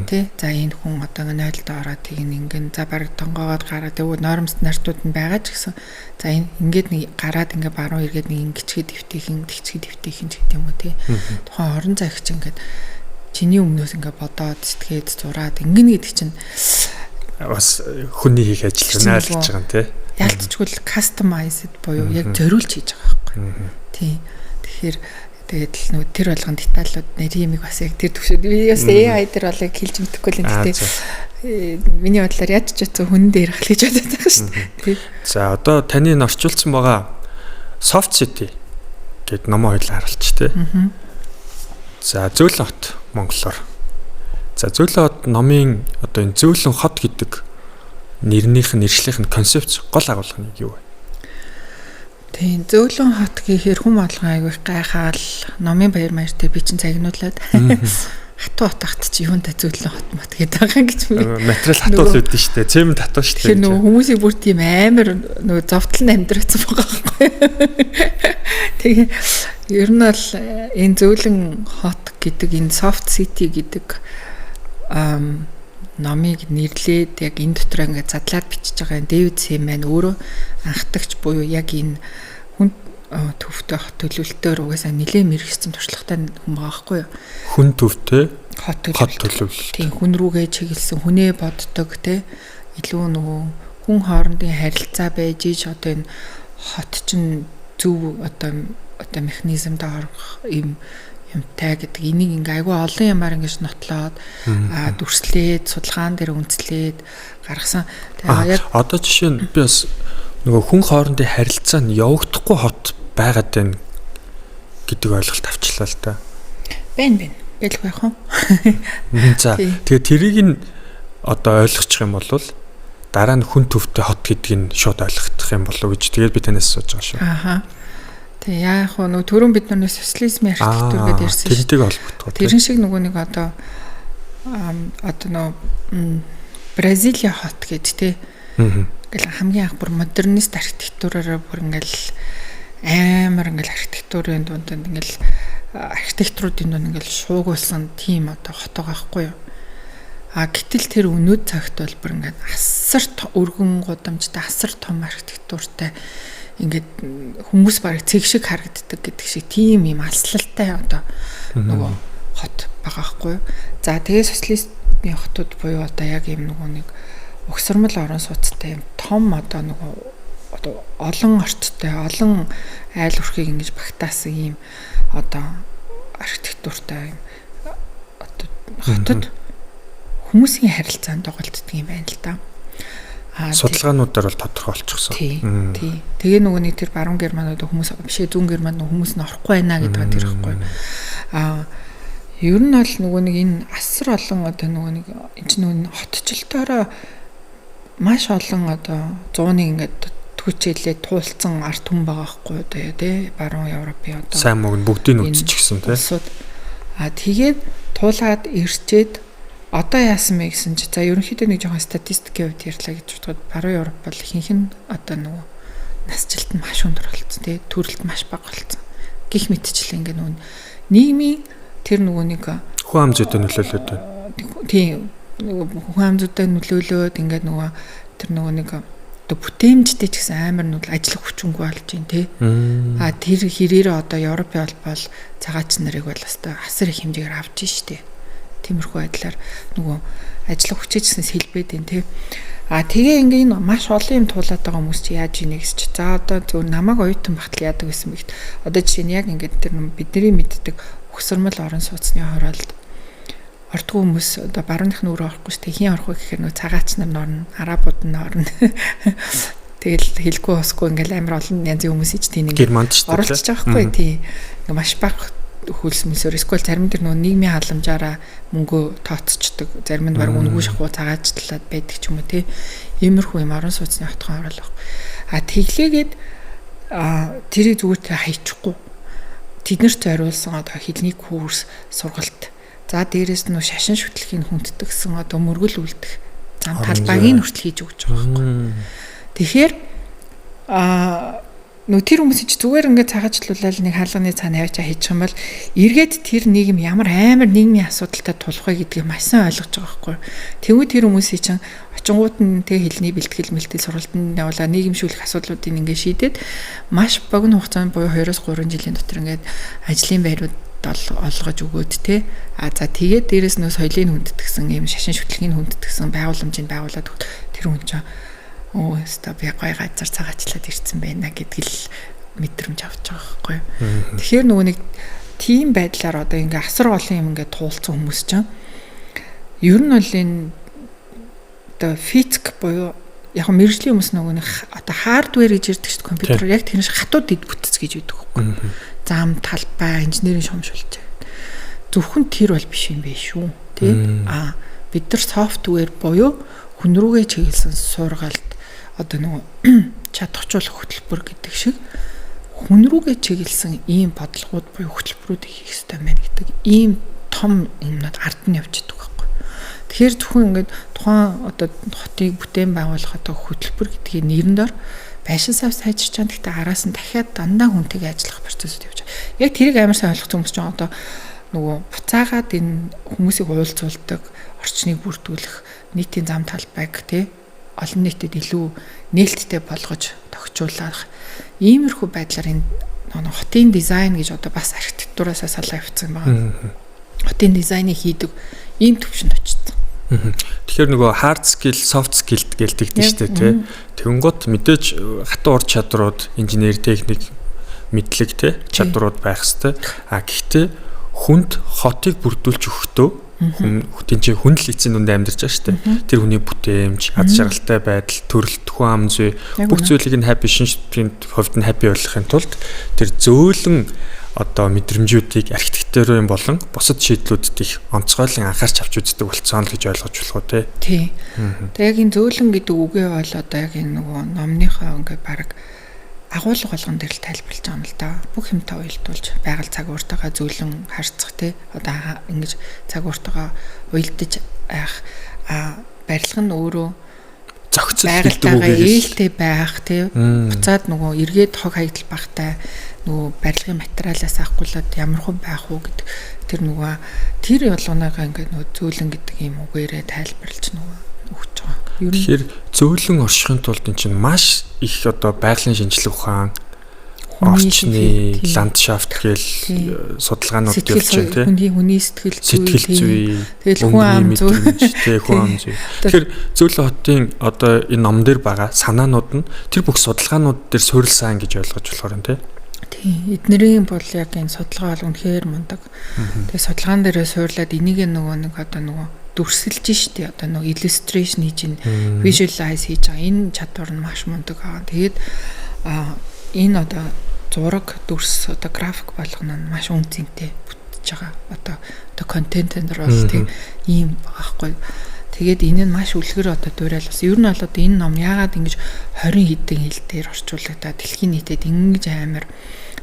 Тэ? За энэ хүн одоо нойлд ороод тийм ингэн за баг тонгоогоод гараад тэгвэл нормс нартууд нь байгаа ч гэсэн за энэ ингээд нэг гараад ингээд баруун эргээд нэг ингэчгээ дэвтэйхэн тэгчгээ дэвтэйхэн ч гэдэг юм уу тий. Тухайн орон зайч ингээд чиний өмнөөс ингээд бодоод сэтгээд зураад ингэн гэдэг чинь бас хүний хийх ажил наалж байгаа юм тий. Ялцчгүй customized буюу яг зориулж хийж байгаа байхгүй. Тийм. Тэгэхээр тэгээд л нөө тэр болгон деталлууд нэрийг бас яг тэр төвшөд би бас AI дээр болыг хэлж мэдэхгүй л энэ тийм. Миний бодлоор яаж ч утсан хүн дээр хэл гэж бодож байгаа шүү дээ. За одоо таны орчуулсан байгаа Soft City гэд номоо хоёлаа харуулж тий. За зөөлөн хот монголоор. За зөөлөн хот номын одоо энэ зөөлөн хот гэдэг нэршлийнх нь концепц гол агуулга нь юу вэ? Тийм зөөлөн хот гэхээр хүм болгон айгүй гайхаал номын баяр маяртай би чинь цагнуулаад хатуу хот чи юунда зөөлөн хот мат гэдэг байгаа гэж материал хатуул үүдэн штэ цемент хатуу штэ тэгэхээр нөгөө хүмүүсийн бүр тийм амар нөгөө зовтлон амьдрацсан байгаа байхгүй. Тэгээ ер нь бол энэ зөөлөн хот гэдэг энэ soft city гэдэг номыг нэрлээд яг энэ дотор ингээд задлаад бичиж байгаа Дэвид Симэн өөрөө анхдагч буюу яг энэ хүн төвтэй хот төлөвлөлтөөр угаасаа нэлээд мэрэгсэн туршлагатай хүн байгаа байхгүй юу? Хүн төвтэй хот төлөвлөлт. Тийм хүн рүүгээ чиглэсэн хүнээ боддог те илүү нөгөө хүн хоорондын харилцаа байж иж одоо энэ хот чинь зөв одоо механизмд орох юмтай гэдэг энийг ингээ айгүй олон юмар ингэж нотлоод дүрслээд судалгаан дээр үндэслээд гаргасан. Тэгээ яг одоо жишээ нь би бас нөгөө хүн хоорондын харилцаа нь явагдахгүй хот байгаад байна гэдэг ойлголт авчлаа л та. Бэн гэлгүй яах вэ? За тэгээ тэрийг нь одоо ойлгочих юм бол дараа нь хүн төвтэй хот гэдгийг нь шууд ойлгох юм болов уу гэж тэгээд би танаас асууж байгаа шүү. Ааха. Тэгээ яах вэ? Нөгөө түрүүн бид нар социализмын архитектур гэдээ ярьсан шүү. Тэрнтэйг холбогдох. Тэрэн шиг нөгөө нэг одоо Бразилийн хот гэдэг тий. Ингээл хамгийн анх бүр модернист архитектураараа бүр ингээл амар ингээл архитектурын дунд ингээл архитектуруудын дунд ингээл шуугуулсан тийм одоо хот байгаа байхгүй юу? Гэтэл тэр өнөөд цагт бол бүр ингээд асар өргөн гудамжтай асар том архитектуртай ингээд хүмүүс бараг цэг шиг харагддаг гэдэг шиг тийм юм алслалтай одоо нөгөө хот байгаа байхгүй юу. За тэгээ социалистын хотууд буюу одоо яг юм нөгөө нэг угсармал орон сууцтай юм том одоо нөгөө одоо олон орчтой олон айл өрхийг ингэж багтаасан юм одоо архитектуртай юм одоо хотод хүмүүсийн харилцаанд тоглолтдог юм байна л да. Судалгаануудаар бол тодорхой болчихсон. Тий. Тэгээ нөгөө нэг тэр баруун германууд хүмүүс бишээ зүүн германд хүмүүс нь орохгүй байна гэдэг тэр ихгүй. Ер нь бол нөгөө нэг энэ асар олон одоо нөгөө нэг энэ ч нөгөө хотчлолтоороо маш олон одоо 100-ыг ингээд төвчээлээ туулцсан арт хүн байгаа хгүй одоо тий баруун Европын одоо сайн мог нь бүгдийг үзчихсэн тий. Тэгээд туулаад ирчээд одоо яасан бэ гэсэн чи за ерөнхийдөө нэг жоохон статистикийн хувьд ярьлаа гэж бодоход баруун Европ бол ихэнх нь одоо нөгөө насжилт нь маш өндөр болсон тий төрөлт маш бага болсон. Гэх мэтчлэн ингээ нөгөө нийгмийн тэр нөгөө нэг хүн амжуудад нөлөөлөд байна. Тийм нөгөө хүн амжуудад нөлөөлөөд ингээ нөгөө тэр нөгөө нэг одоо бүтээмжтэй ч гэсэн амар нэг ажил хүчингүй болж байна тий. Тэр хэрээр одоо Европын холбоол цагаач нарыг бол өстой асар их хэмжээгээр авч штэ. Тиймэрхүү байдлаар нөгөө ажил хүчтэй гэсэн сэлбэд байна тий. Тэгээ ингээ энэ маш олон юм туулаад байгаа хүмүүс чи яаж ийнэ гэж. За одоо зөв намайг оюутан багтал яадаг байсан бэ гэд. Одоо жишээ нь яг ингээд тэр бидний мэддэг өгсөрмөл орон сууцны хороолд ордгоо хүмүүс одоо барууныхны өрөө орохгүй ш. Тэхийн орох вэ гэхээр нөгөө цагаач нар орно, арабууд нь орно. Тэгэл хэлгүй усгүй ингээл амар олон янзын хүмүүс ич тийм ингээ оролцож байгаа хгүй тий. Ингээ маш бага хөлс мөсөр эсвэл зарим дээр нөгөө нийгмийн халамжаараа мөнгө тооцчдаг, зарим нь баг үнгүй шахуу цагаачлаад байдаг ч юм уу тий. Иймэрхүү юм орон сууцны хотхон орол баг. Тэглээгээд тэрийг зүгээр хайчихгүй. Тэднэрт зориулсан одоо хэлний курс, сургалт. За дээрээс нь шашин шүтлэхийг хүндэтгсэн одоо мөргөл үлдэх зам талбайг хүртэл хийж өгч байгаа байхгүй. Тэгэхээр тэр хүмүүс чи зүгээр ингээд цагаачлуулаад нэг хаалганы цаана явж хийчих юм бол эргээд тэр нийгэм ямар амар нийгмийн асуудалтай тулах вэ гэдгийг маш сайн ойлгож байгаа байхгүй. Тэгвэл тэр хүмүүсийн чинь очингууд нь тэг хэлний бэлтгэл сургалтанд явуулаа нийгэмшүүлэх асуудлуудыг ингээд шийдээд маш богино хугацаанд буюу 2-3 жилийн дотор ингээд ажлын байрууд олгож өгөөд те. За тэгээд дээрэс нь соёлын хүндэтгсэн юм шашин шүтлэгийн хүндэтгсэн байгууламжийг байгуулад тэр хүн чинь өөстө би гоё газар цагаачлаад ирсэн байна гэдгийг л мэдрэмж авч байгаа байхгүй. Тэгэхээр нөгөө нэг тийм байдлаар одоо ингээ асар олон юм ингээ туулсан хүмүүс чинь ер нь бол энэ одоо физик буюу яг мэрэгжлийн хүмүүс нөгөө нэг одоо хардвер гэж ярьдаг шүү дээ компьютер яг тэр шиг хатууд дэд бүтц гэж байдаг байхгүй. Зам талбай инженерийн шумшуулж. Зөвхөн тэр бол биш юм биш шүү. Тэ? Бид нар софтвер буюу хүн рүүгээ чиглэсэн сургалт одоо нөгөө чадахжуулах хөтөлбөр гэдэг шиг хүн рүүгээ чиглэсэн ийм бодлогууд буюу хөтөлбөрүүдийг хийх хэрэгтэй байна гэдэг ийм том юмнууд ард нь явж идэг байхгүй. Тэгэхээр зөвхөн ингээд тухайн одоо хотыг бүтээн байгуулах одоо хөтөлбөр гэдгийг нэрэндээр байшин сав сайжирч байгаа. Гэхдээ араас нь дахиад дандаа хүнтэйгээ ажиллах процессыг явж байгаа. Яг тэрийг амар сайн ойлгох хүмүүс ч одоо нөгөө буцаагаад энэ хүмүүсийг уулзуулдаг, орчныг бүрдүүлэх, нийтийн зам талбайг тий олон нийтэд илүү нээлттэй болгож тогтжуулах иймэрхүү байдлаар энэ хотын дизайн гэж одоо бас архитектураас салгаа явуулсан байгаа. Хотын дизайныг хийдэг ийм төвшөнд очсон. Тэгэхээр нөгөө hard skill, soft skill гэлтэгдэн штэ тий. Тэнгууд мэдээж хатан ур чадрууд, инженери, техник, мэдлэг тий чадрууд байх хэвээр. Гэхдээ хүнд хотыг бүрдүүлж өгөхдөө хүн чинь хүн л эцсийн дүнд амьдарч байгаа шүү дээ. Тэр хүний бүтээмж, аз жаргалтай байдал, төрөлт, хүн ам зүй бүх зүйлийг нь happy шинжтэй хувьд нь happy болгохын тулд тэр зөөлөн одоо мэдрэмжүүдийг архитектурын болон бусад шийдлүүдэд их онцгойлон анхаарч авч үздэг болцсон л гэж ойлгож болох уу тий. Тэгээ яг энэ зөөлөн гэдэг үгээ бол одоо яг энэ нөгөө номныхоо ингээ баг агуулга болгон дээр л тайлбарлаж байгаа юм л да. Бүх юмтай уялдуулж байгаль цагууртайгаа зөөлөн харьцах тий. Одоо ингэж цагууртайгаа уялдаж байх барилга нь өөрөө зохицол гэдэг үгээр ээлтэй байх тий. Буцаад нөгөө эргээд хог хаягдал багтай нөгөө барилгын материалаас авахгүйлаад ямар хүн байх уу гэдэг тэр нөгөө тэр болгоныгаа ингээд нөгөө зөөлөн гэдэг юм үгээрээ тайлбарлаж нөгөө өгч байгаа. Тэгэхээр зөөлөн оршихын тулд энэ чинь маш их одоо байгалийн шинжилгээ ухаан, орчны, ландшафт гэл судалгаанууд явж байна тийм. Хүний сэтгэл зүй, тэгэл хүн ам зүй, тийм хүн ам зүй. Тэгэхээр зөөлөн хотын одоо энэ ном дээр байгаа санаанууд нь тэр бүх судалгаанууд дээр суурилсан гэж ойлгож болохоор юм тийм. Тийм. Эднэрийн бол яг энэ судалгаа бол үнэхээр мундаг. Тэгээ судалгаан дээрээ суурлаад энийг нөгөө нэг одоо нөгөө дүрсэлж штэ одоо нөгөө illustration хийж ин visualize хийж байгаа энэ чадвар нь маш мундаг аа. Тэгээд энэ одоо зураг дүрс одоо график болгоно нь маш үнцэнтэй бүтэж байгаа. Одоо контент энэ бол тийм ийм байхгүй. Тэгээд энэ нь маш үлгэр одоо дуурайлсан. Ер нь бол одоо энэ ном яагаад ингэж 20 хэдэн хэл дээр орчуулагдаад дэлхийн нийтэд ингэж амар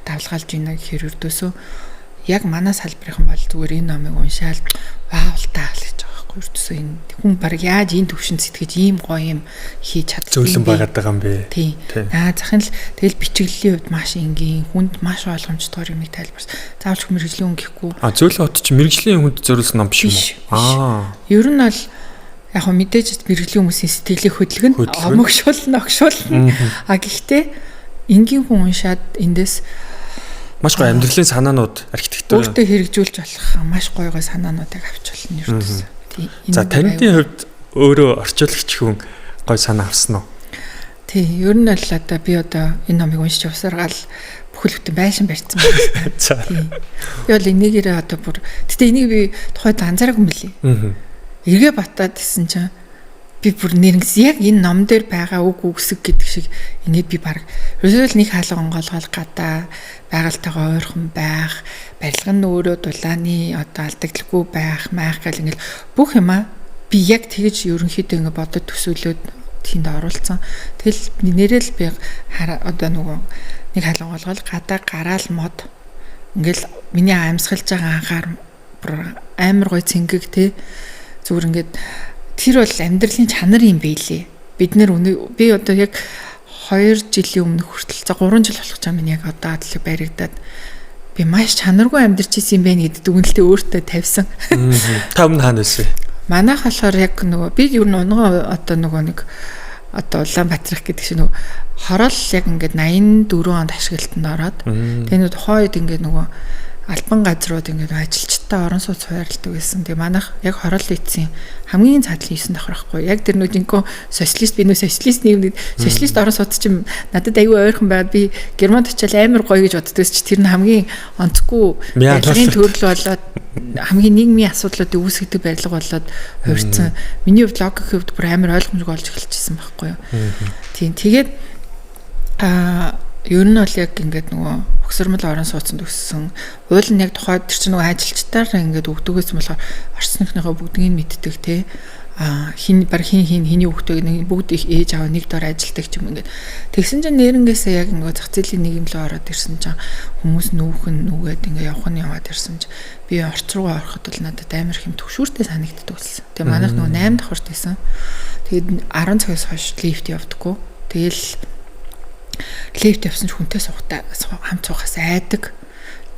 давлгаалж байна гэхээр өрдөөсөө яг манай салбарын бол зүгээр энэ номыг уншаал ваавлтаа л гэж байгаа байхгүй. Өрдөөсөө энэ хүн баг яаж энэ төвшөнд сэтгэж ийм гоё юм хийж чаддаг зөөлөн байгаад байгаа юм бэ. Тийм. Захын л тэгэл бичиглэлийн хувьд маш энгийн хүнд маш ойлгомжтойгоор юм тайлбарсан. Заавал ч мэрэгжлийн хүн гэхгүй. Зөөлөн хот чи мэрэгжлийн хүнд зориулсан ном биш юм уу? Ер нь бол яг мэдээж мэрэгжлийн хүмүүсийн сэтгэлийг хөдөлгөн огшуулна. А гэхдээ энгийн хүн уншаад эндээс маш гоё амьдралын санаанууд архитектур өөртөө хэрэгжүүлж болох маш гоё санаануудыг авч болно ердөөс. За таны хувьд өөрөө орчуулагч хүн гоё санаа авсан уу? Тий, ер нь л одоо би одоо энэ номыг уншиж явсаргаал бүхэл бүтэн байшин барьсан байна. За. Би бол энийгээрээ одоо бүр гэтээ энийг би тухайд анзаараагүй юм билий. Эргээ батаад гэсэн чинь би бүр нэрнгэс яг энэ ном дээр байгаа үг үгсэг гэдэг шиг ингээд би баг ерөөсөө нэг хаалга онгоолгол гадаа байгальтайгаа ойрхон байх, барилга нь өөрөө дулааны одоо алдагдлгүй байх, маах гэл ингээд бүх юмаа би яг тэгж ерөнхийдөө ингээд бодод төсөөлөөд тэнд оруулсан. Тэгэл нэрэл би одоо нөгөө нэг хаалга онгоолгол гадаа гараал мод ингээд миний амьсгалж байгаа анхаар амар гой цэнгэг те зүгээр ингээд тэр бол амьдралын чанар юм байлээ. Бид нэр би одоо яг 2 жилийн өмнө хүртэл за 3 жил болох ч юм яг одоо адлыг баригдаад би маш чанаргүй амьдарч исэн юм байна гэдэг дүгнэлтээ өөртөө тавьсан. Та өмнө хаана байсан? Манайх болохоор яг нөгөө би ер нь онгоо одоо нөгөө нэг одоо Улаанбаатар гэдэг шиг нөгөө хорол яг ингээд 84 онд ашиглалтанд ороод тэгээ нөгөө тухайд ингээд нөгөө албан газрууд ингээд ажилчтай орон сууц хуваарлдаг байсан. Тэгээ манайх яг хорол эцсийн хамгийн цаадлын 9 давхар байхгүй. Яг тэр нүжинко социалист би нөө социалист нийгэмд социалист орон сууц чим надад аюу ойрхон байгаад би Германд очил амар гоё гэж боддоос чи тэр нь хамгийн онцгүй байдлын төрөл болоод хамгийн нийгмийн асуудлуудыг үүсгэдэг барилга болоод хувирсан. Миний хувьд логикийн хувьд бүр амар ойлгомжгүй болж эхэлчихсэн байхгүй юу. Тийм тэгээд ер нь бол яг ингээд нөгөө Бохсормол орон сууцнд өссөн. Уул нь яг тухайд тэр чинь нөгөө ажилчдаар ингээд өгдөгөөс болохоор орчсныхныхоо бүгднийг мэддэг те. Хин хэний өгдөг нэг бүгд их ээж аваа нэг дор ажилдаг ч юм ингээд. Тэгсэн чинь нэрнгээсээ яг нөгөө зах зээлийн нийгэмлөө ороод ирсэн чинь хүмүүс нүгээд ингээд явах нь яваад ирсэн чинь би орц руугаа ороход бол надад амар хэм төвшүүртэй санагддаг болсон. Тэгээ манайх нөгөө 8 давхарт байсан. Тэгээд 10 цагаас хойш лифт явдаггүй. Тэгэл лифт явсан ч хүнтэй хамт суухаас айдаг.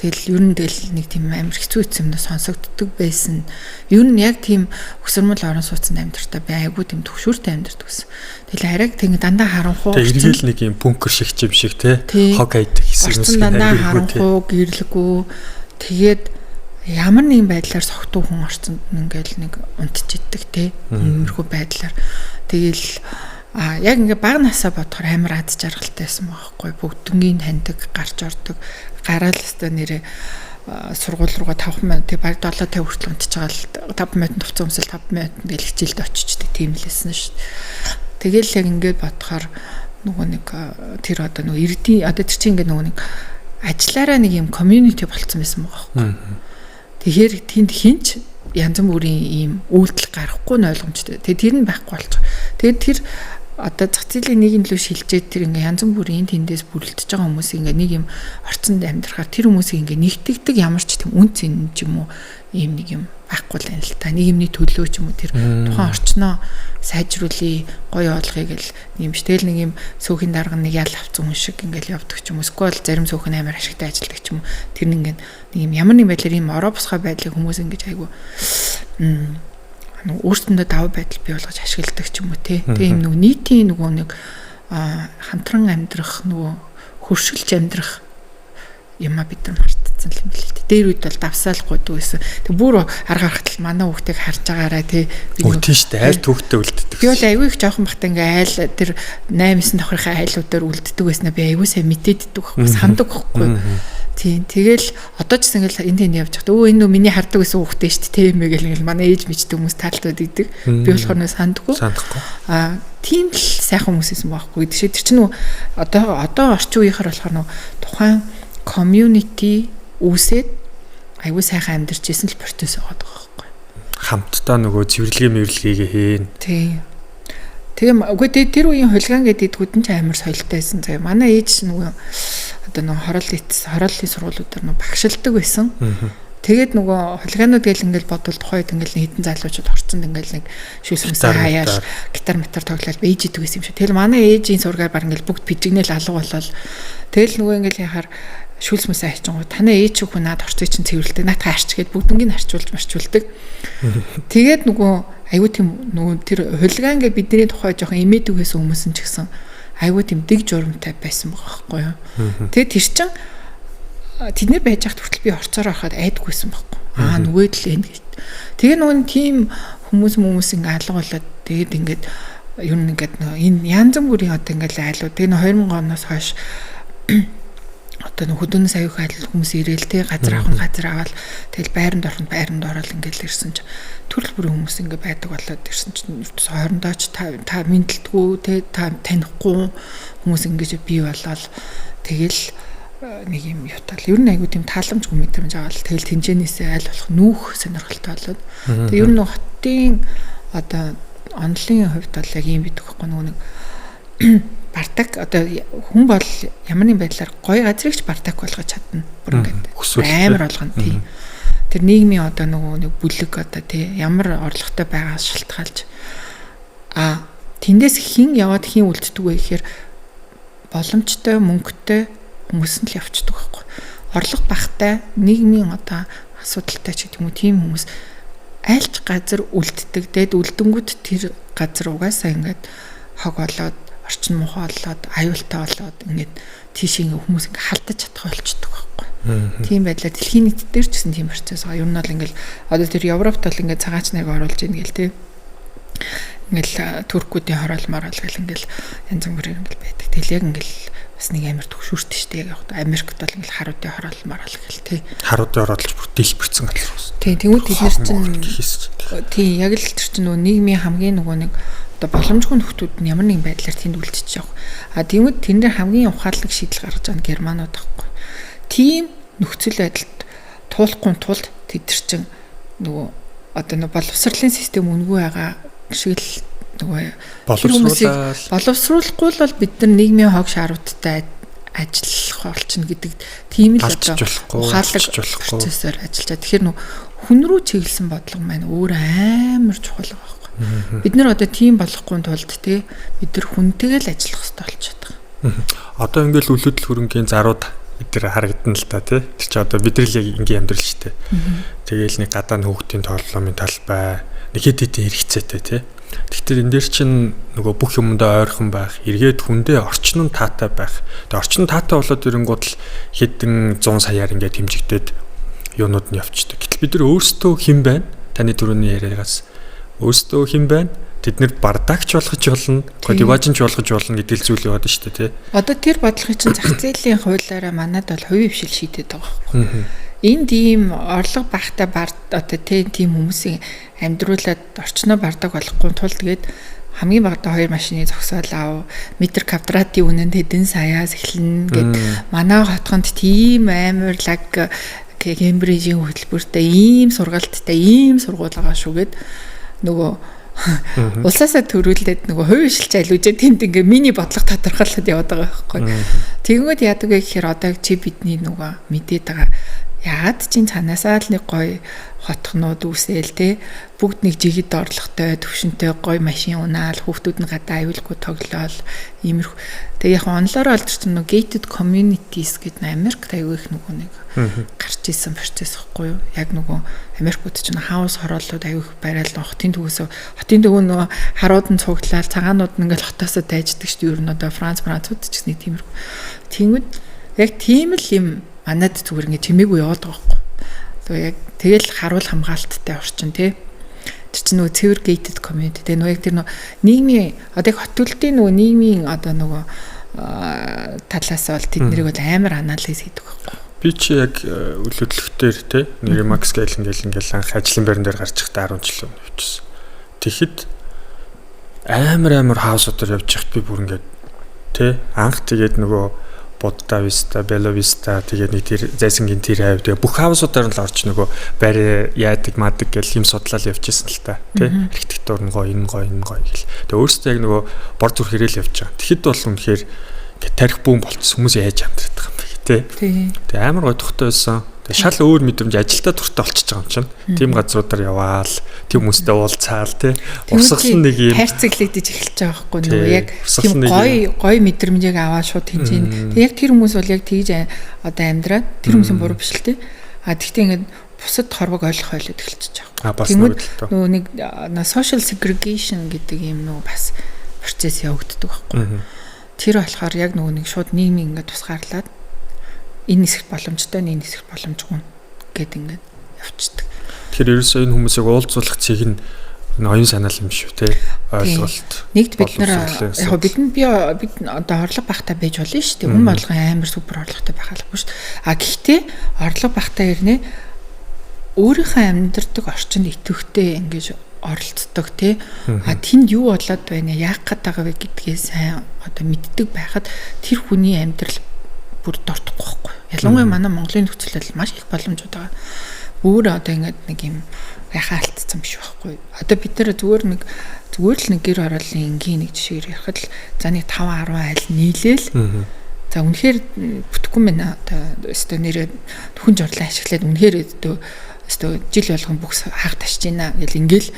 Тэгэл ер нь тэгэл нэг тийм амар хэцүү юм сонсогддог байсан. Ер нь яг тийм Бохсормол орон сууцнд амьдартай би айгүй тийм төвшүүртэй амьдардаг гэсэн. Тэгэл арайг тэг дандаа харанхуу. Тэг эргэл нэг юм бункер шиг юм шиг те. Хог айдаг хэсэг юм шиг дандаа харанхуу, гэрлэггүй. Тэгээд ямар нэгэн байдлаар согтуу хүн орцонд ингээл нэг унтчихдаг те. Иймэрхүү байдлаар. Тэгэл яг ингээ бага насаа бодохоор амар ад жаргалтай байсан байхгүй. Бүгднгийн таньдаг, гарч ордог. Гараал өстө нэрээ сургууль руугаа 5 минут тэг баг 7:50 хүртэл унтж байгаа л 5 минут төвцөн өмсөл 5 минут гэл хичээлд очичдаг тийм лсэн шүү дээ. Тэгэл яг ингээд бодохоор нөгөө нэг тэр одоо нөгөө эрдийн одоо тэр чинь ингээд нөгөө нэг ажиллаараа нэг юм community болцсон байсан байгаа байхгүй. Тэгэхээр тэнд хинч янз бүрийн ийм үйлдэл гарахгүй нь ойлгомжтой. Тэгээ тэр нь байхгүй болчих. Тэгээд тэр одоо зах зээлийн нийгэмлөө шилжээд тэр ингээ янз бүрийн тэндээс бүрэлдэж байгаа хүмүүс ингээ нэг юм орцонд амьдрахаар тэр хүмүүсийг ингээ нэгтгэдэг ямар ч тийм үн цэн ч юм уу ийм нэг юм байхгүй л байна л та. Нийгэмний төлөө ч юм уу тэр тухайн орчноо сайжруулъя, гоё болгоё гэл юм ш. Тэгэл нэг юм сүүхийн дарга нэг ял авцсан хүн шиг ингээл явдаг ч юм уу. Эсвэл зарим сүүхэн амар ашигтай ажилладаг ч юм уу. Тэр нэг юм ямар нэг байдлаар ийм ороо босгоо байдлыг хүмүүс ингэж айгу өөртөндөө даваа байдал бий болгож ашигладаг ч юм уу те. Тэгээ юм нөгөө нийтийн нөгөө нэг хамтран амьдрах нөгөө хөршилж амьдрах юмаа бид нар мартцсан юм билээ. Дээр үед бол давсаалахгүй дүүсэн. Тэг бүр арга харахад манай хүүхдийг харж байгаараа те. Үгүй шүү дээ. Айл түүхтэй үлддэг. Би бол аягүй их жоохон бахта ингээ айл тэр 8-9 давхрынхаа айлуудаар үлддэг байснаа би аягүй сайн мэдээддэг байхгүй сандаг байхгүй. Тийм. Тэгэл одоо ч гэсэн ингээл энэ явж байгаа. Энэ нөө миний хардаг гэсэн хүүхдээ шүү дээ. Тийм ээ гэл манай ээж мэддэг хүмүүс таалтууд идэг. Би болохоор нөө сандаггүй. Тийм л сайхан хүмүүс байсан байхгүй. Гэвч тэр чинь нөө одоо орчин үеийнхаар болохоор нөө тухайн community үүсээд аягүй сайхан амьдарч исэн л процесс байгаа байхгүй. Хамтдаа нөгөө цэвэрлэгээ хийн. Тийм. Тийм үгүй тэр үеийн хулгайн гэдэг эдгүүд нь ч амар соёлтой байсан. Тэгээ манай ээж нөгөө одоо нөгөө хорооллын сургуулиудаар нөгөө багшилдаг байсан. Тэгээд нөгөө хулгаанууд гэл ингээл бодвол тухайд ингээл хэдэн залуучууд орцонд ингээл нэг шүүсмэсээ хаяал гитар матар тоглоод ээж идэг байсан юм шиг. Тэгэл манай ээжийн сургаар баг ингээл бүгд пижигнэл алга болол. Тэгэл нөгөө ингээл яхаар шүүлсмэсээ хайчихгоо танаа ээж хүн наад орцыг чинь цэвэрлдэг наатаа арч гээд бүгднийг арчуулж марчулдаг. Тэгээд нөгөө айгүй тийм нөгөө тэр хулиган гэж бидний тухай жоохон имээдэг байсан хүмүүс ч гэсэн айгүй тийм дэг журамтай байсан байгаа байхгүй юу. Тэгээд тэр чин тэд нэр байж хат хүртэл би орцоор ороход айдаггүйсэн байхгүй. Нүгэд л энэ гэж. Тэгээ нөгөө тийм хүмүүс ингээ алга болоод тэгээд ингээд ер нь ингээд энэ янз бүрийн одоо ингээл айлууд тэгээ 2000 оноос хойш одоо хөдөөний аюух айл хүмүүс ирээл те газар аваад тэгэл байранд орол ингээл ирсэн ч төрөл бүрийн хүмүүс ингээ байдаг болоод ирсэн чинь хоорондооч та мэдлдэггүй те та танихгүй хүмүүс ингэж бий болоод тэгэл нэг юм ютал ер нь айгуу тийм тааламжгүй мэдрэмж аваад тэгэл тэнцэнээсээ айл болох нүүх сонирхолтой болоод тэгээ ер нь хотын одоо онлын хувьд бол яг юм бидэг байхгүй нэг бартак одоо хүн бол ямар нэгэн байдлаар гоё газрыгч бартак болгож чадна. Бүр ингээд амар болгоно тий. Тэр нийгмийн одоо нэг бүлэг одоо тий ямар орлоготой байгаас шалтгаалж тэндээс хин яваад хин үлддэг вэ гэхээр боломжтой мөнгөтэй хүмүүс нь л явчихдаг байхгүй. Орлого багтай нийгмийн одоо асуудалтай ч гэдэг юм уу тийм хүмүүс айлч газар үлддэг. Тэгэд үлдэнгүүд тэр газар угаасаа ингээд хог болоод орчин муухай болоод аюултай болоод ингээд тийш ингээд хүмүүс ингээд халдаж чадах болчихдог байхгүй. Тийм байдлаар дэлхийн нийт дээр ч гэсэн тийм процесс байгаа. Ер нь бол ингээд одоо тэр Европт бол ингээд цагаач нарыг оруулж ийн гэл тий. Ингээд туркуудын хороол гэл ингээд янз бүрийн ингээд байдаг. Тэгэл яг ингээд бас нэг амар төгшүүртэй шүү дээ. Яг Америкт бол ингээд харуудын хороол гэл тий. Харуудын хороолж бүр дэлбэрсэн газар байна. Тий, тэгвэл бид нар чинь тий яг л тэр чинь нөгөө нийгмийн хамгийн нөгөө нэг одоо боломжгүй нөхдүүд нь ямар нэгэн байдлаар тэнд үлдчихэж байгаа. Тэгвэл тэндээ хамгийн ухаалаг шийдэл гаргаж байгаа нь германууд байхгүй. Тийм нөхцөл байдалд туулахгүй тулд тэд нар чинь нөгөө одоо нэг боловсролын систем үнгүй байгаа шиг л нөгөө боловсруулахгүй л бол бид нар нийгмийн хог шааруудтай ажиллах болчихно гэдэг тийм л одоо ухаалаг процессор ажиллаж. Тэгэхээр нөгөө хүн рүү чиглэсэн бодлого маань өөр амар чухал байгаа байхгүй. Бид нар одоо тийм болохгүй тулд те бид нар хүнтэйгээ л ажиллах хэрэгтэй болчиход байгаа. Одоо ингээл үлдэл хөрөнгийн зарууд бид нар харагдана л та тий. Тэр чи одоо бид нар л яг ингийн амьдрал шүү дээ. Тэгээл нэг гадаа хүүхдийн тоглоомын талбай нэг хэд хэдэн хэрэгцээтэй тий. Тэгэхээр энэ дээр чинь нөгөө бүх юмдаа ойрхон байх, эргээд хүндээ орчин нь таатай байх. Тэгээ орчин нь таатай болоод ирэнгууд л хэдэн 100 саяар ингээд хэмжигдээд юунууд нь явчихдаг. Гэтэл бид нар өөрсдөө хэн байна? Таны түрүүний яриагаас өөрсдөө хэн байна? Тэднэрд бардагч болгож болно, мотиважинч болгож болно гэдэг л зүйл яваад шүү дээ, тий. Одоо тэр бодлогын чинь зах зээлийн хуулиараа манад бол хувийн хвшил шийдэд байгаа байхгүй. Энд ийм орлого багтай одоо тийм хүмүүсийн амьдруулад орчноо бардаг болохгүй тул тэгээд хамгийн багадаа 2 машины зогсоол ав метр квадратын үнэнд хэдэн саяас эхэлнэ гэд манай хотгонд тийм амар лаг Кембрижийн хөтөлбөртэй ийм сургалттай ийм сургууль байгаа шүүгээд нөгөө улсаасаа төрүүлээд нөгөө хувийн хвшилч айлуужээ тэнд ингээ миний бодлого тодорхойлоод яваад байгаа байхгүй. Тэгэнгүүт яадаг вэ гэхээр одоо чи бидний нөгөө мэдээд байгаа яад чинь цаанаасаа л нэг гоё хотхнууд үүсээл те бүгд нэг жигэд орлоготой төвшөнтэй гоё машин унаал хүүхдүүд нь гадаа аюулгүй тоглоол иймэрхүү. Тэгээ яг онлоор олж чинь нэг gated communities гэдэг Америкт аюул их нөгөө нэг гарч исэн процесс ихгүй юу? Яг нөгөө Америкууд чинь хаус хорооллууд аюул их барайл хотын төвөөсөө хотын төвөө нөгөө харууд нь цуглаад цагаанууд нь ингээл хотоосоо дайждаг шүү дээ. Ер нь одоо Францууд ч гэсэн тиймэрхүү. Тэнгүүд яг тийм л юм манад зүгээр ингэ чимээгүй яваад байгаа байхгүй. Тэгээ яг тэгэл харуул хамгаалттай орчин тий. Тэр чинь нөгөө цэвэр gated community тэгээ нөгөө яг тэр нөгөө нийгмийн одоо яг хот төлтийн нөгөө нийгмийн одоо нөгөө талаас бол тэднийг бол амар анализ хийдэг байхгүй. Би чи яг үлдлэгтэр тий нэр Макс Гайл ингээл анх ажлын байран дээр гарч ихтэй 10 жил явчихсан. Тэгэхэд амар хаусуудаар явж ихт би бүр ингээд тий анх тэгээд нөгөө Будда Виста, Белла Виста тэгээд нэг тэр зайсангийн тэр хайв тэгээ бүх хаусуудаар л орж нөгөө барь яадаг мадаг гэл юм судлал явчихсан л та тий архитектур нь гоё энэ гоё гэл тэгээ өөрөөсөө яг нөгөө бор зүр хэрэл явж байгаа. Тэгэхэд бол үнэхээр ингээд тарих бүүн болчихсон хүмүүс яаж амьдраад байгаа юм бэ тий. Тэгээ амар гоё тухтай байсан. Тэгээ шал өөр мэдрэмж ажилдаа туртай болчихж байгаа юм чинь. Тим газруудаар яваал, тим хүмүүстэй уулзаал тий. Урсгалсан нэг юм хайрцаглагдаж эхэлж байгаа байхгүй нөгөө яг тийм гоё мэдрэмжийг аваад шууд хинжин. Тэг яг тэр хүмүүс бол яг тэгж одоо амьдраад тэр хүмүүсийн буруу биш л тий. Тэгтээ ингээд бусад хорвог ойлгох ойлоод эхэлчихэж байгаа. Бас нөгөө нэг social segregation гэдэг юм нөгөө бас процесс явагддаг байхгүй. Тэр болохоор яг нөгөө нэг шууд нийгмийн ингээд тусгаарлаад энэ хэсэгт боломжтой, энэ хэсэгт боломжгүй гэд ингээд явчихдаг. Тэгэхээр ерөөсөө энэ хүмүүсийг уулзуулах цэг нь оюун санаал юм шүү те. Ойлголт. Нэгд бид одоо орлого багтаа байж болно шүү дээ. Хүн болгон амар супер орлоготой байх албагүй шүү дээ. А гэхдээ орлого багтаа ирнэ өөрийнхөө амьдардаг орчинд идэвхтэй ингэж оролцдог тий. А тэнд юу болоод байна, яах гээд байгаа вэ гэдгээ сайн одоо мэддэг байхад тэр хүний амьдрал бүр дортохгүй байхгүй. Ялангуяа манай Монголын нөхцөлөд маш их боломжууд байгаа. Бүр одоо ингээд нэг юм яхаа алдсан биш байхгүй. Одоо бид нар зүгээр л нэг гэр ороолын энгийн нэг жишээр ярихад л за нэг 5 10 айл нийлээл. За үнэхээр бүтэхгүй мэнэ одоо өстө нэрээ хүн жорлоо ашиглаад үнэхээр өстө жил болгон бүх хаах ташиж байна гэл ингээл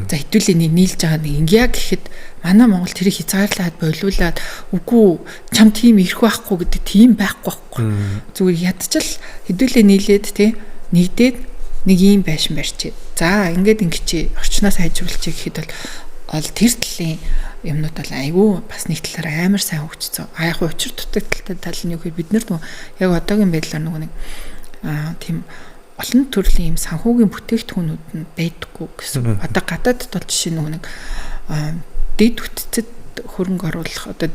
за хэдүүлээ нийлж байгаа нэг ингээ гэхэд манай Монгол тэрийг хязгаарлаад болиулаад үгүй чам тийм ирэх байхгүй гэдэг тийм байхгүй байхгүй. Зүгээр ядчил хэдүүлээ нийлээд тий нэгдээд нэг ийм байшин барьчээ. За ингээд ингэчээ орчноос хайжруулчих гэхэд бол тэр талын юмнууд бол айгүй бас нэг талаараа амар сайн хөгжсөн. А яг учир дутагдaltaй тал нь юу гэхээр бид нар яг одоогийн байдлаар нэг тийм олон төрлийн юм санхүүгийн бүтээгдэхүүнүүд нь байдаггүй гэсэн. Одоо гадаадд бол жишээ нэг дэд үтцэд хөрөнгө оруулах одоо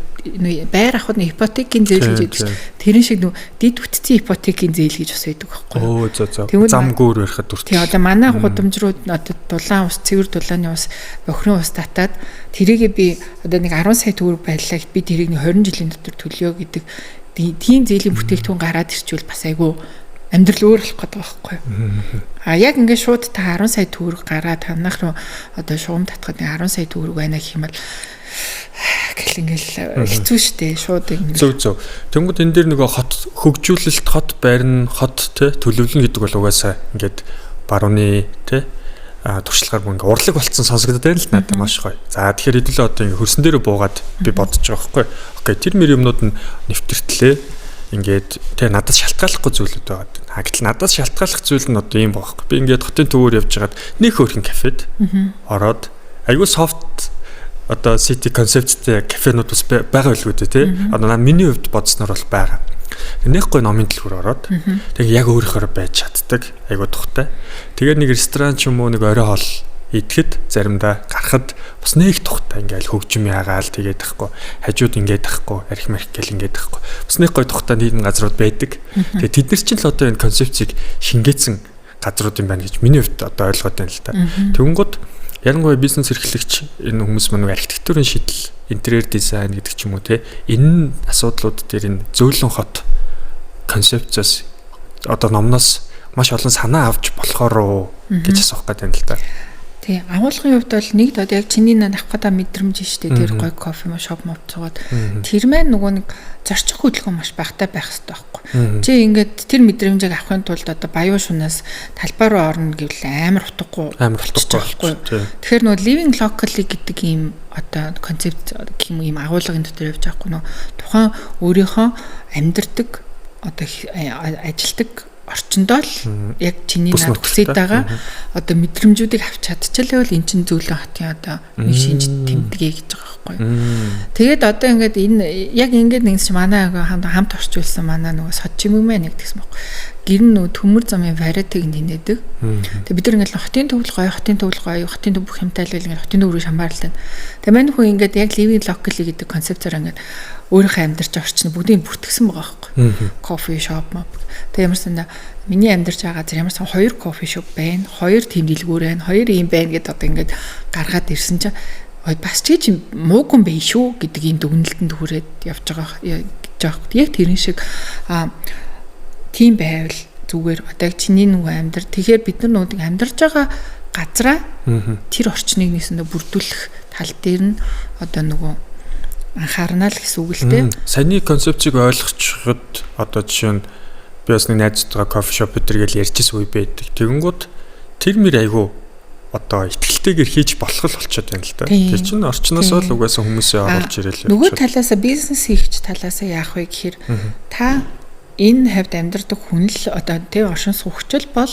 байр авахд нэг ипотекийн зээл гэж байдаг. Тэрэн шиг дэд үтцийн ипотекийн зээл гэж бас байдаг байхгүй. Зам гүүр барихад дүрт. Тий одоо манай гудамжрууд одоо дулаан ус, цэвэр дулааны ус, бохирын ус татаад тэрийгээ би одоо нэг 10 сая төгрөг байлаа би тэрийг 20 жилийн дотор төлөё гэдэг тийм зээлийн бүтээгдэхүүн гараад ирчихвэл бас айгүй амьдрал өөр болох гэдэг байхгүй. А яг ингээд шууд та 10 сая төгрөг гараад танах руу одоо шугам татхад 10 сая төгрөг байна гэх юм бол гэл ингээл хэцүү шттэ шууд ингэ. Зөв. Тэнгүүд энэ дээр нөгөө хот хөгжүүлэлт, хот байрны, хот те төлөвлөн гэдэг бол угаасаа ингээд барууны те туршлагаар ингээ урлаг болцсон сонсогдод байна л надад маш гоё. За тэгэхээр хэдүүлээ одоо ингээ хөрсөн дээр буугаад би бодож байгаа байхгүй. Окей, тэр мөр юмнууд нь нэвтэртлээ. Ингээд тэгээ надад шалтгааллахгүй зүйлүүд байгаа. Гэтэл надад шалтгааллах зүйл нь одоо юм байгаа. Би ингээд хотын төвөөр явж хагаад нэг хөөрхөн кафед ороод айгүй софт одоо сити концепттэй кафенууд бас байгаа байлгүй дээ тий. Одоо миний хувьд бодсноор бол байгаа. Нэг гой номын дэлгүүр ороод тэгээ яг өөрөөр байж чаддаг. Айгүй тухтай. Тэгээ нэг ресторан ч юм уу нэг орой хоол идэхэд заримдаа гарахад бас нэг тухтай ингээл хөгжим яагаал тэгээд тахгүй хажууд ингээд тахгүй арх марх гэл ингээд тахгүй бас нэг гой тухтай нийгэм газрууд байдаг. Тэгээд тэд нар чинь л одоо энэ концепцийг шингээсэн газрууд юм байна гэж миний хувьд одоо ойлгоод байна л та. Тэгэнгუთ ялангуяа бизнес эрхлэгч энэ хүмүүс мань архитектурын шийдэл, интерьер дизайн гэдэг ч юм уу те энэ асуудлууд дээр энэ зөөлөн хот концепцоос одоо номноос маш олон санаа авч болохоор гэж асуух гэдэг юм л та. Тий, агуулгын хувьд бол нэг дод яг чиний авах гэдэг мэдрэмж шүү дээ. Тэр гоё кофе шоп мод цугаад тэр маань нөгөө нэг зорчих хөдөлгөөн маш багтаа байх хэрэгтэй байхгүй. Чи ингээд тэр мэдрэмжийг авахын тулд одоо баян шунаас талбай руу орно гэвэл амар утгагүй байхгүй. Тэгэхээр нөгөө living locally гэдэг ийм одоо концепт гэх юм ийм агуулгын дотор явж байхгүй нөгөө тухайн өөрийнхөө амьдардаг одоо ажилтдаг орчиндоо л яг чиний над хүсэж байгаа одоо мэдрэмжүүдийг авч чадчихлаа бол эн чинь зөөлөн хотын одоо нэг шинж тэмдэгэ гэж байгаа байхгүй. Тэгээд одоо ингээд энэ яг ингээд нэг чинь манай хамт орчуулсан манай нөгөө сод чимэгмэ нэгдсэн байхгүй. Гэр нь нөгөө төмөр замын вариатыг нэнэдэг. Тэгээд бид нар ингээд хотын төвл гоё, хотын төв бүх юмтай л ингээд хотын төв рүү шамбаарлаа. Тэгээд мань хүн ингээд яг living locally гэдэг концепцээр ингээд өөрийнхөө амьдарч орчин бүгдийг бүртгэсэн байгаа байхгүй. Кофе шоп мап. Тэгээд ямарсаа миний амьдарч байгаа зэрэг ямарсаа 2 кофе шоп байна, 2 тэм дэлгүүр байна, 2 юм байна гэдээ одоо ингээд гаргаад ирсэн чинь бас чи муугүй юм биш шүү гэдэг энэ дүгнэлтэнд хүрээд явж байгаа гэж байгаа. Яг тэрэн шиг тийм байвал зүгээр одоо чиний нөгөө амьдар тэгэхээр бид нар нөгөө амьдарч байгаа газраа тэр орчныг нэсэндээ бүрдүүлэх тал дээр нь одоо нөгөө анхаарна л гэсэн үг л дээ. Саяны концепцийг ойлгочиход одоо жишээ нь би бас нэг найзтайгаа кофе шоп өдөргээл ярьжсэн үе байдаг. Тэгэнгუთ тэр мөр айгу одоо итгэлтэйгээр хийж болох л болчиход байна л да. Тэр чинь орчноос л угаасаа хүмүүсээ оруулж ирэл. Нөгөө талаасаа бизнес хийгч талаасаа яах вэ гэхээр та энэ хавьд амьдардаг хүн л одоо тэг оршин суугчл бол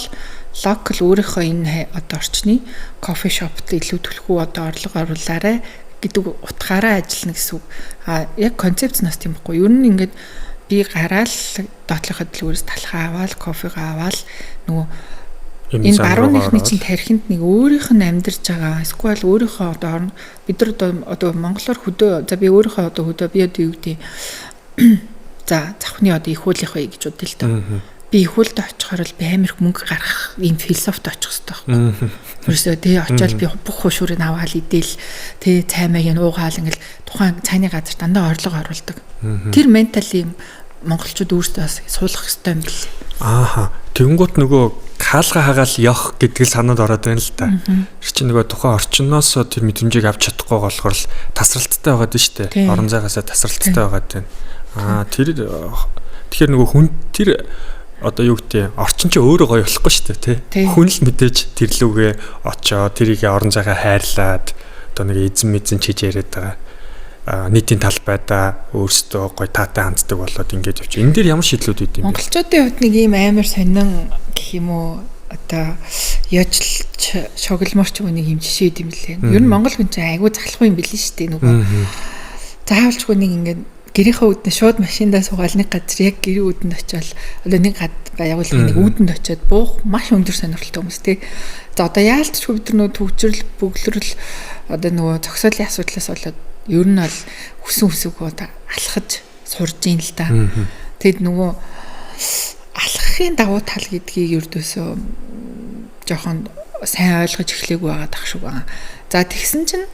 локал өөрийнхөө энэ одоо орчны кофе шопт илүү түлхүү одоо орлого оруулаарай гэдэг утгаараа ажиллана гэсэн үг. Яг концепцнаас тийм байхгүй. Ер нь ингээд би гараал доотлохын дэлгүүрээс талхаа аваад кофегаа аваад нөгөө энэ барууныхны чинь тархинд нэг өөрийнх нь амьдарч байгаа эсвэл өөрийнхөө одоо бид нар одоо монголоор хөдөө за би өөрийнхөө одоо хөдөө би одоо юу гэдэг за завхны одоо их хуулих вэ гэж бодъё л доо. Би их хуулд очихоор л би амар их мөнгө гаргах ийм философид очих хэрэгтэй байхгүй. Өөрөөсөө тий очиод би бүх хушуурыг аваад идэл тий цаймаг нь уугаал ингээл тухайн цайны газар дандаа орлого оруулдаг. Тэр ментали монголчууд өөрсдөө бас суулгах хэрэгтэй юм бэл. Тэгэнгუთ нөгөө хаалга хагаал явах гэдэг л санаад ороод байна л да. Тэр чинь нөгөө тухайн орчноос тэр мэдрэмжийг авч чадахгүй болохоор л тасралттай байгаад нь шүү дээ. Орон зайгаасаа тасралттай байгаад байна. Тэгэхээр нөгөө хүн тэр одоо юу гэдэг орчин чинь өөрөө гоё болохгүй шүү дээ тий. Хүн л мэдээж тэр лүгээ очоод тэрийг орон зайгаа хайрлаад одоо нэг эзэн чиж яриад байгаа. Нийтийн талбайдаа өөрсдөө гоё таатай ханддаг болоод ингэж явчих. Энэ дээр ямар шийдлүүд үүд юм бэ? Монголчуудын хувьд нэг ийм амар сонин гэх юм уу одоо яжлж шогломорч нэг юм жишээ юм лээ. Ер нь монгол хүн чинь айгүй залхах юм билээ шүү дээ нөгөө. Заавалчгүй нэг ингээд гэрийнхээ үүднээ шууд машиндаа суугаал нэг газар яг гэрийн үүдэнд очиод одоо нэг байгууллагын нэг үүдэнд очиод буух маш өндөр сонирхолтой хүмүүс тий. За одоо яалтчгүй бид нар нөгөө төвчрөл бөглөрл одоо нөгөө зөксөлийн асуудлаас болоод ер нь бол хүсүгөө алхаж сурж ийн л да. Тэгэд нөгөө алхахын давуу тал гэдгийг ердөөсөө жоохон сайн ойлгож эхлэегүй байгаа тах шүү байгаа. За тэгсэн чинь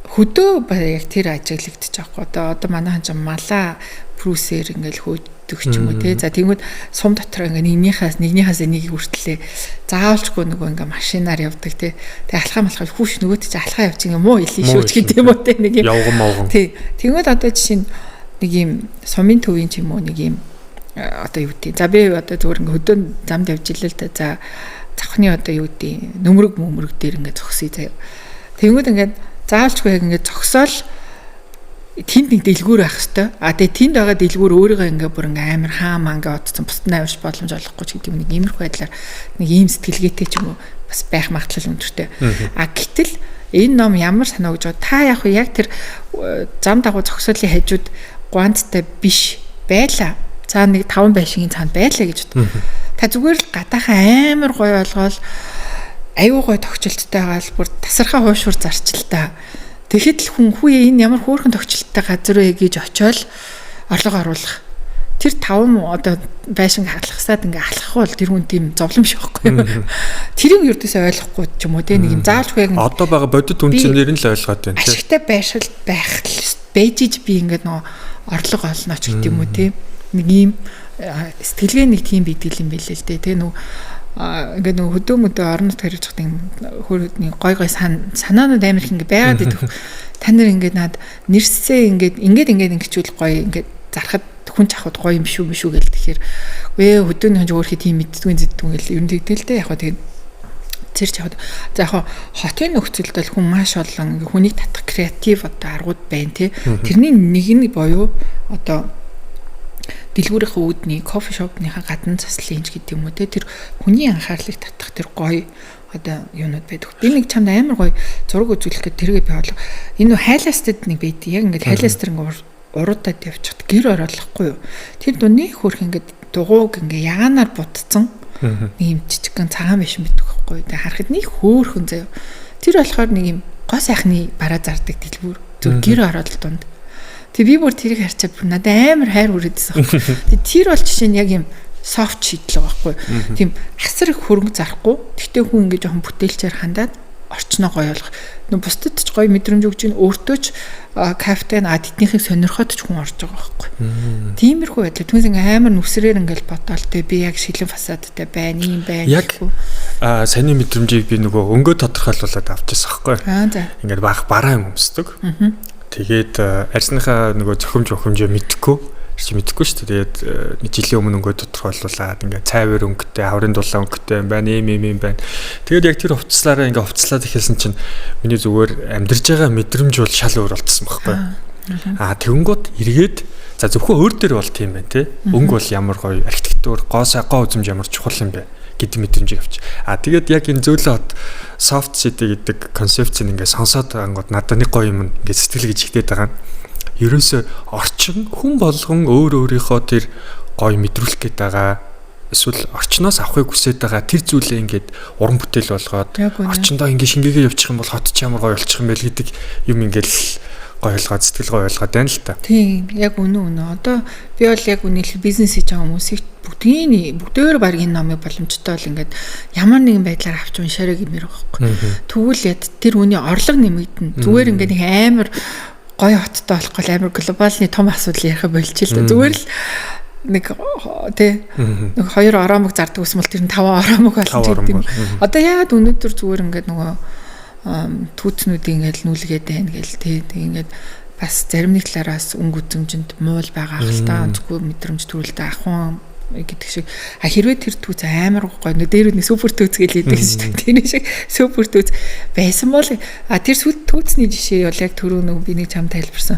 хөдөө яг тэр ажиглагдчих жоохгүй. Одоо манайхан ч малаа прүсээр ингээл хөөдөг ч юм уу те. За тэгвэл сум дотор ингээ нэгнийхээс энийг хүртлээ. Заавалчгүй нөгөө ингээ машинаар явдаг те. Тэг алхаа хүүш нөгөөд чи алхаа явчих ингээ муу илээ шүү ч гэдэг юм уу те. Нэг юм. Явган. Тий. Тэгвэл одоо жишээ нь нэг юм сумын төвийн ч юм уу нэг юм одоо юу гэдэг. За би одоо зөвхөн ингээ хөдөө замд явж илээ л да. За завхны одоо юу гэдэг. Нөмрөг дээр ингээ зогсъё заяа. Тэгвэл ингээ заавалчгүй яг ингээд зогсоол тэнд нэг дэлгүүр байх хэвээр. Тэгээ тэнд байгаа дэлгүүр өөрийгөө ингээд бүр ингээд амар хаамаа ингээд одсон бусд нь авч боломж олохгүй ч гэдэг нэг иймэрхүү байдлаар нэг ийм сэтгэлгээтэй ч юм уу бас байх магадлал өндөртэй. Гэтэл энэ ном ямар санаа гэж байгаа та яг тэр зам дагуу зогсоолын хажууд гуанцтай биш байла. За нэг 5 байшингийн цаанд байлаа гэж бод. Та зүгээр л гадаахаа амар гоё олгоол аюу гой тогтчлттай гаал бүр тасархаа хуушур зарчилтаа. Тэгэхэд л хүн хүү энэ ямар хөөрхөн тогтчлттай газар вэ гэж очиод орлого оруулах. Тэр 5 одоо байшин хаалгасаад ингээ алхах бол тэр хүн тийм зовлон биш байхгүй юу? Тэрийг ердөөсөө ойлгохгүй ч юм уу те нэг юм заалжгүй яг одоо байгаа бодит үнцнэр нь л ойлгоод байна те. Ашигтай байшил байх бэжиж би ингээ нөө орлого олно ч гэдэг юм уу те. Нэг ийм сэтгэлгээ нэг тийм бийтгэл юм билээ л дээ те нөө ингээд нөгөө хөдөө орон нутгаар ирж байгаа хөрөдний гой санаанууд амар их ингээд байгаад идэх. Та нар ингээд над нэрсээ ингээд ингэчүүл гоё ингээд зарахад хүн чахад гоё юм биш үү гэл тэгэхээр үе хөдөөний хүн өөрхий тийм мэддэггүй гэл ер нь тэгдэл дээ яг хаа тэгээд зэрч яваад за яг хотын нөхцөлд бол хүн маш олон хүнийг татах креатив одоо аргууд байна тий. Тэрний нэг нь боيو одоо дэлгүүрийнхээ үүдний кофе шопныхаа гадна заслын инж гэдэг юм уу те тэр хүний анхаарлыг татах тэр гоё одоо юунууд байдаг. Би нэг чамд амар гоё зураг үзүүлэх гэдэг тэргээ би болоо. Энэ хайлаастад нэг байд. Яг ингээд хайлаастар ингээд уруудад явчихад гэр ороолохгүй юу. Тэр дуны хөрх ингээд дугууг ингээд яганаар бутцсан нэг юм жижигхэн цагаан биш мэддэг байхгүй. Тэгээ харахад нэг хөөхөн заяа. Тэр болохоор нэг юм гоо сайхны бараа зардаг дэлгүүр. Зөв гэр ороол дунд. Тэгээ би бүр тэрийг харчаад бүр надад амар хайр хүрээдсэн байхгүй. Тэгээ тэр бол жишээ нь яг юм софт шийдэл байхгүй. Тийм асар их хөрөнгө зарахгүй. Тэгтээ хүн ингэ жоохон бүтээлчээр хандаад орчноо гоё болгох. Нөө бусдад ч гоё мэдрэмж өгч ийн өөртөө ч кафетэй тэднийхийг сонирхоод ч хүн орж байгаа байхгүй. Тиймэрхүү байдлаа түнс ингэ амар нүсрээр ингээл бодоол тэ би яг шилэн фасадтай байна юм байна. Яг саний мэдрэмжийг би нөгөө өнгөө тодорхойлуулаад авчихсан байхгүй. Ингээд бараа юм өмсдөг. Тэгээд арьсныхаа нөгөө зохимжөө мэдхгүй шүү дээ. Тэгээд жилийн өмнө өнгөө тодорхойлуулаад ингээд цайвар өнгөтэй, хаврын дулаан өнгөтэй байна, юм байна. Тэгээд яг тэр хувцлаараа ингээд хувцлаад ихэлсэн чинь миний зүгээр амьдарж байгаа мэдрэмж бол шал өөр болцсон байхгүй. Тэгэнгүүт эргээд за зөвхөн өөр дээр бол тийм байна те. Өнгө бол ямар гоё архитектур, гоо үзэмж ямар чухал юм бэ гэдэг мэдрэмжийг авч. Тэгээд яг энэ зөөлөн хот soft city гэдэг концепцийг ингээд сонсоод ангууд надад нэг гоё юм ингээд сэтгэл гэж ихтэй байгаа. Ерөөсөө орчин хүн болгон өөрийнхөө тэр гоё мэдрүүлэх гээд байгаа. Эсвэл орчноос авахыг хүсэж байгаа тэр зүйлээ ингээд уран бүтээл болгоод орчиндоо ингээд шингээгээ явуучих юм бол хот ч ямар гоё болчих юм бэ гэдэг юм ингээд гоё ойлгоод сэтгэл гоё ойлгоод байна л та. Тийм, яг үнэн. Одоо би бол яг үнэхээр бизнес хийж байгаа хүмүүсийг бүгдээр баг энэ номыг боломжтой бол ингээд ямар нэгэн байдлаар авч уншаарай гэмээр байгаа байхгүй. Тэгвэл тэр үний орлого нэмэгдэнэ. Зүгээр ингээд нэг амар гоё хоттой болохгүй амар глобалны том асуудал ярих болж л та. Зүгээр л нэг нэг 2 ороомог зардаг ус мал тэр нь 5 ороомог болсон гэдэг юм. Одоо яагаад өнөөдөр зүгээр ингээд нөгөө түүцнүүдийг ингээд нүүлгээд байна гэл тэг ингээд бас зарим нэг талаараас өнгө үзэмжинд муул байгаа хэл та онцгүй мэдрэмж төрүүлдэг ахын гэдэг шиг хэрвээ тэр түүц амар гоё дээр нь супер түүц гэж хэлдэг шүү дээ. Тэр шиг супер түүц байсан бол тэр түүцний жишээ бол яг түрүү нэг би нэг чам тайлбарсан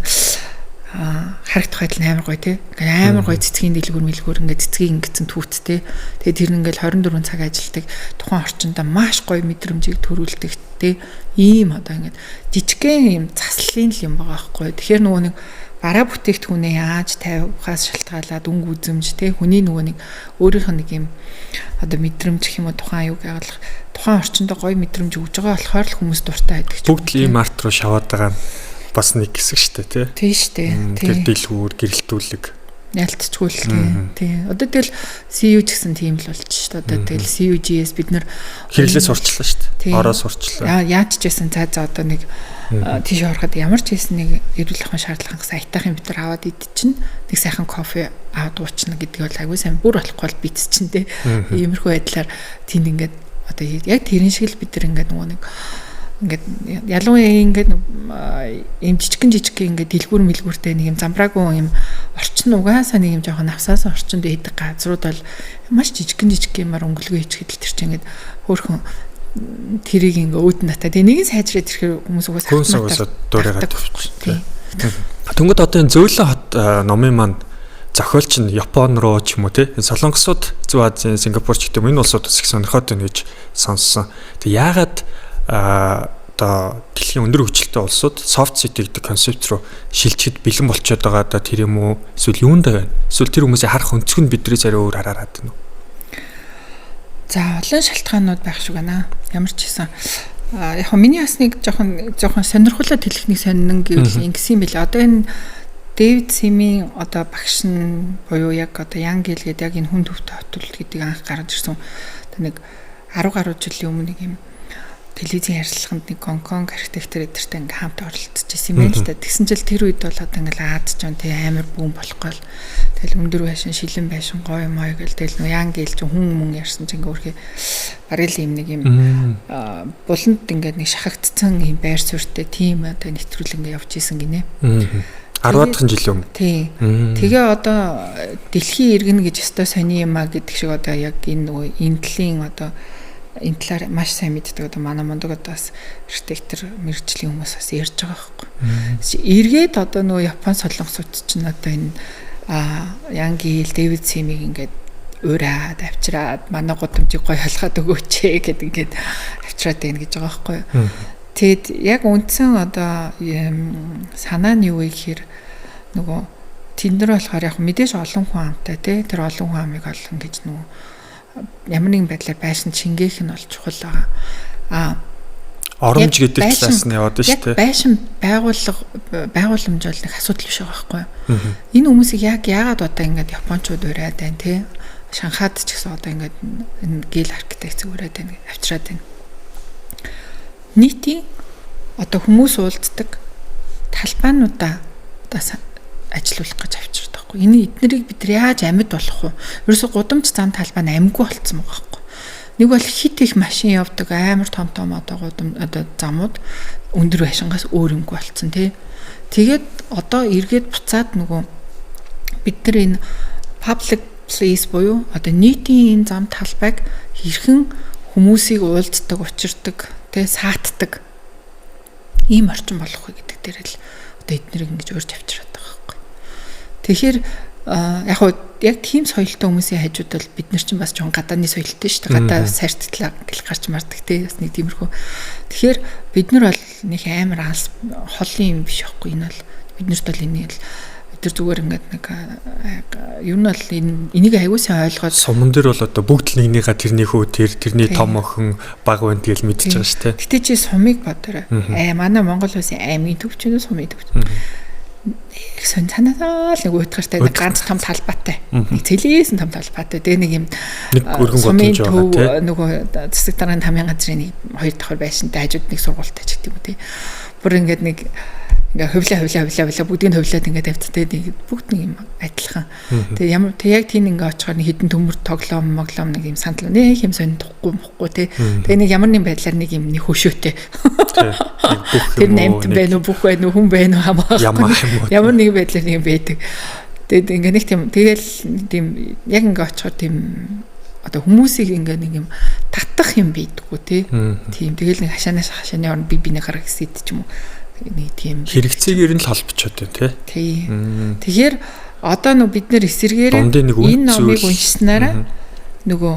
харагдах байдал амар гоё тий. Амар гоё цэцгийн дэлгүүр ингээд цэцгийн ингэсэн түүц тий. Тэгээд тэр нь ингээд 24 цаг ажилладаг тухайн орчиндөө маш гоё мэдрэмжийг төрүүлдэг тий. Ийм одоо ингээд жижигхэн юм заслын юм байгаа байхгүй. Тэгэхээр нөгөө нэг бараа бүтээгдэхүүнээ яаж тавихаас шалтгаалаад өнгө үзэмж тий. Хүний нөгөө нэг өөрийнх нь нэг юм одоо мэдрэмж гэх юм уу тухайн аюуг ягалах тухайн орчиндөө гоё мэдрэмж өгж байгаа болохоор л хүмүүс дуртай байдаг ч. Бүгд ийм арт руу шаваад байгаа бас нэг хэсэг штэ тий. Тийм штэ. Тэр дэлгүүр гэрэлтүүлэг ялцчгүй л тий. Одоо тэгэл CU ч гэсэн тийм л болж штэ. Одоо тэгэл CUGS бид нар хэрэглээ сурчлаа штэ. Ороо сурчлаа. Яаж ч байсан цаа одоо нэг тийш ороход ямар ч байсан нэг эрүүл ахуйн шаардлагаас айтайхан бид нар аваад идчихнэ. Нэг сайхан кофе аваад уучна гэдэг бол аягүй сайн бүр болохгүй бол битчихэн тий. Иймэрхүү байдлаар тийм ингээд одоо яг тэрэн шиг л бид нар ингээд нөгөө нэг ингээд ялангуяа ингээд ийм жижигхэн ингээд дэлгүүр мэлгүүртэй нэг юм замбраагүй юм орчин угаасаа нэг юм жоохон навсаасан орчинд байдаг газрууд бол маш жижигхэн юмар өнгөлгөө хийчихэд л тэр чинь ингээд хөөрхөн тэрийг ингээд өөдөн натаа тэгээ нэг нь сайжраад ирэхээр хүмүүс угаасаа дуурайгаад тавьчих. Тэнгүүд одоо энэ зөөлөн хот номын маань зохиолч нь Япон руу ч юм уу те Солонгосууд Зүүн Азийн Сингапур ч гэдэг энэ улсууд бас их сонирхоод байна гэж сонссон. Тэг яагаад одоо дэлхийн өндөр хүчтэй улсууд soft city гэдэг концепт руу шилжихэд бэлэн болчиход байгаа да тэр юм уу эсвэл юунд байна? Эсвэл тэр хүмүүсийн харах өнцөг нь биднээс арай өөр хараад байна уу? За олон шалтгаанууд байх шиг байна. Ямар ч хэсэн яг миний бас нэг жоохон сонирхолтой хэлхнийг сонин гэвэл ингэсэн юм билээ. Одоо энэ Дэвид Симийн одоо багш нь буюу яг одоо Янгел гэдэг яг энэ хүн төвтэй хотвол гэдэг анх гарч ирсэн. Одоо нэг 10 гаруй жилийн өмнө нэг юм телевизийн ярилцлаганд нэг Гонконг архитектор эдэртэй ингээм хамт оролцож ирсэн юм байна л да. Тэгсэн чил тэр үед бол одоо ингээл Аад ч юм тий амар бүүн болохгүй л тэгэл өндөр байшин шилэн байшин гоё мой гэл тэгэл яан гэлж хүн ярьсан чинь ингээ өөрхий барил юм нэг юм буланд ингээд нэг шахагдсан юм байр суурьтай тийм одоо нэвтрүүл ингээ явж исэн гинэ. 10-аад жил өмнө. Тий. Тэгээ одоо дэлхийн иргэн гэж өстой сони юм а гэдэг шиг одоо яг энэ нөгөө интлийн одоо энэ талаар маш сайн мэддэг одоо манай мундаг одоо бас архитектор мэргэжлийн хүмүүс бас ярьж байгаа байхгүй. Эргээд одоо нөгөө Япон солонгосууд чинь одоо энэ Янгел Дэвид Симийг ингээд уураад авчираад манай гудамжийг гоё халахад өгөөч гэдэг ингээд авчираад байна гэж байгаа байхгүй. Тэгэд яг үндсэн одоо санаа нь юу вэ гэхээр нөгөө тэндэр болохоор яг мэдээж олон хүн амтай тий тэр олон хүн амыг олно гэж нөгөө ямар нэгэн байдлаар байшин чингээх нь бол чухал байгаа. Оромж гэдэг талаас нь яваад шүү дээ. Байшин байгууламж бол нэг асуудал биш байгаа байхгүй юу? Энэ хүмүүсийг яагаад одоо ингээд японочууд ураад байна тий? Шанхайд ч гэсэн одоо ингээд энэ гэл архитектур ураад байна авчираад байна. Нийтийн одоо хүмүүс уулздаг талбайнуудаа одоо ажилуулах гэж авчирдаг байхгүй. Энэ эднэрийг бид яаж амьд болох вэ? Ерөөсө гудамж зам талбай нь амьгүй болцсон байгаа байхгүй. Нэг бол хит их машин явдаг амар том одоо гудам одоо замууд өндөр байшингаас өөр юмгүй болцсон тий. Тэгээд одоо эргээд буцаад нөгөө бид нар энэ public place буюу одоо нийтийн энэ зам талбайг хэрхэн хүмүүсийг уулздаг, учирдаг тэ саатдаг ийм орчин болох вэ гэдэг дээр л одоо эднэрийг ингэж урьж авчираад байгаа байхгүй. Тэгэхээр яг хуу яг тийм соёлтой хүмүүсийн хажууд бол бид нар чинь бас жоон гадааны соёлтой шүү дээ. Гадаа сайрттлаа гэл гарч мардаг те бас нэг тиймэрхүү. Тэгэхээр бид нар бол нэг амар алс холын юм биш байхгүй. Энэ бол биднэрт бол энийг л бид нар зүгээр ингээд нэг ер нь бол энийг аягуулсан ойлгоод суман дээр бол одоо бүгд л нэгнийхээ тэрний хүү тэрний том охин баг байна гэж мэдчихэж байгаа шүү дээ. Гэтэ чи сумыг бодоорой. Манай Монгол улсын аймгийн төвчнөө сумын төвч. Их сон санаа л нэг уйтгартай нэг ганц том талбайтай. Нэг цэлээс том талбайтай. Тэгээ нэг юм сумын төв нөгөө засаг дарганы тамийн газрын нэг хоёр давхар байшинтай хажууд нэг сургуультай ч гэдэг юм тий. Бүр ингээд нэг ингээ хөвлөө бүгдийг хөвлөөд ингээ тавьцтай бүгд нэг юм адилхан. Тэгээ ямар яг тийм ингээ очихоор нэг хідэн төмөр тоглоом нэг юм сандал нэг юм сонихгүй тий. Тэгээ нэг ямар нэг байдлаар нэг юм нэг хөшөөтэй. Тэр нэмт байна уу бүх байна уу хүн байна уу хамаагүй. Ямар нэг байдлаар нэг байдаг. Тэгээд ингээ нэг тийм тэгэл тийм яг ингээ очихоор тийм одоо хүмүүсийг ингээ нэг юм татах юм бийдгүү тий. Тийм тэгэл нэг хашааны орн би биний гараг хэсэд ч юм уу нэг тийм хэрэгцээгээр нь л холбочод байна тий. Тэгэхээр одоо нүг бид нэр эсэргээрээ энэ номыг уншсанараа нөгөө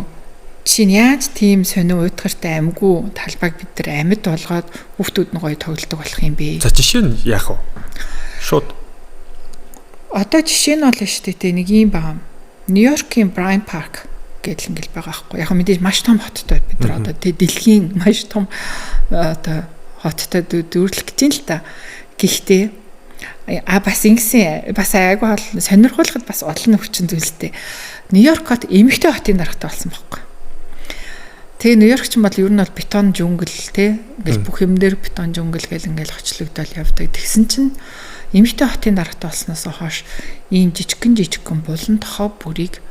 чинь яаж тийм сонио уйтгартай амгүй талбайг бид нар амьд болгоод хүүхдүүд нь гоё тоглодог болох юм бэ? За жишээ нь яах вэ? Шууд одоо жишээ нь бол шүү дээ нэг юм байгаа. Нью-Йоркийн Bryant Park гэдэг ингээл байгаа байхгүй. Яг мэдээж маш том хоттой бид нар одоо тий дэлхийн маш том одоо хоттой дүүрлэх гэж юм л та. Гэхдээ бас ингэсэн бас айгүй бол сонирхолтой бас олон хүчин зүйлтэй. Нью-Йоркот эмэгтэй хотын даргатай болсон байхгүй. Тэгээ Нью-Йорк ч юм бол ер нь бол бетон жунгл тий ингээл бүх юм дээр бетон жунгл гэл ингээл хочлогдол явдаг. Тэгсэн чинь эмэгтэй хотын даргатай болсноос хойш ийм жижигхэн булан тохоо бүрийг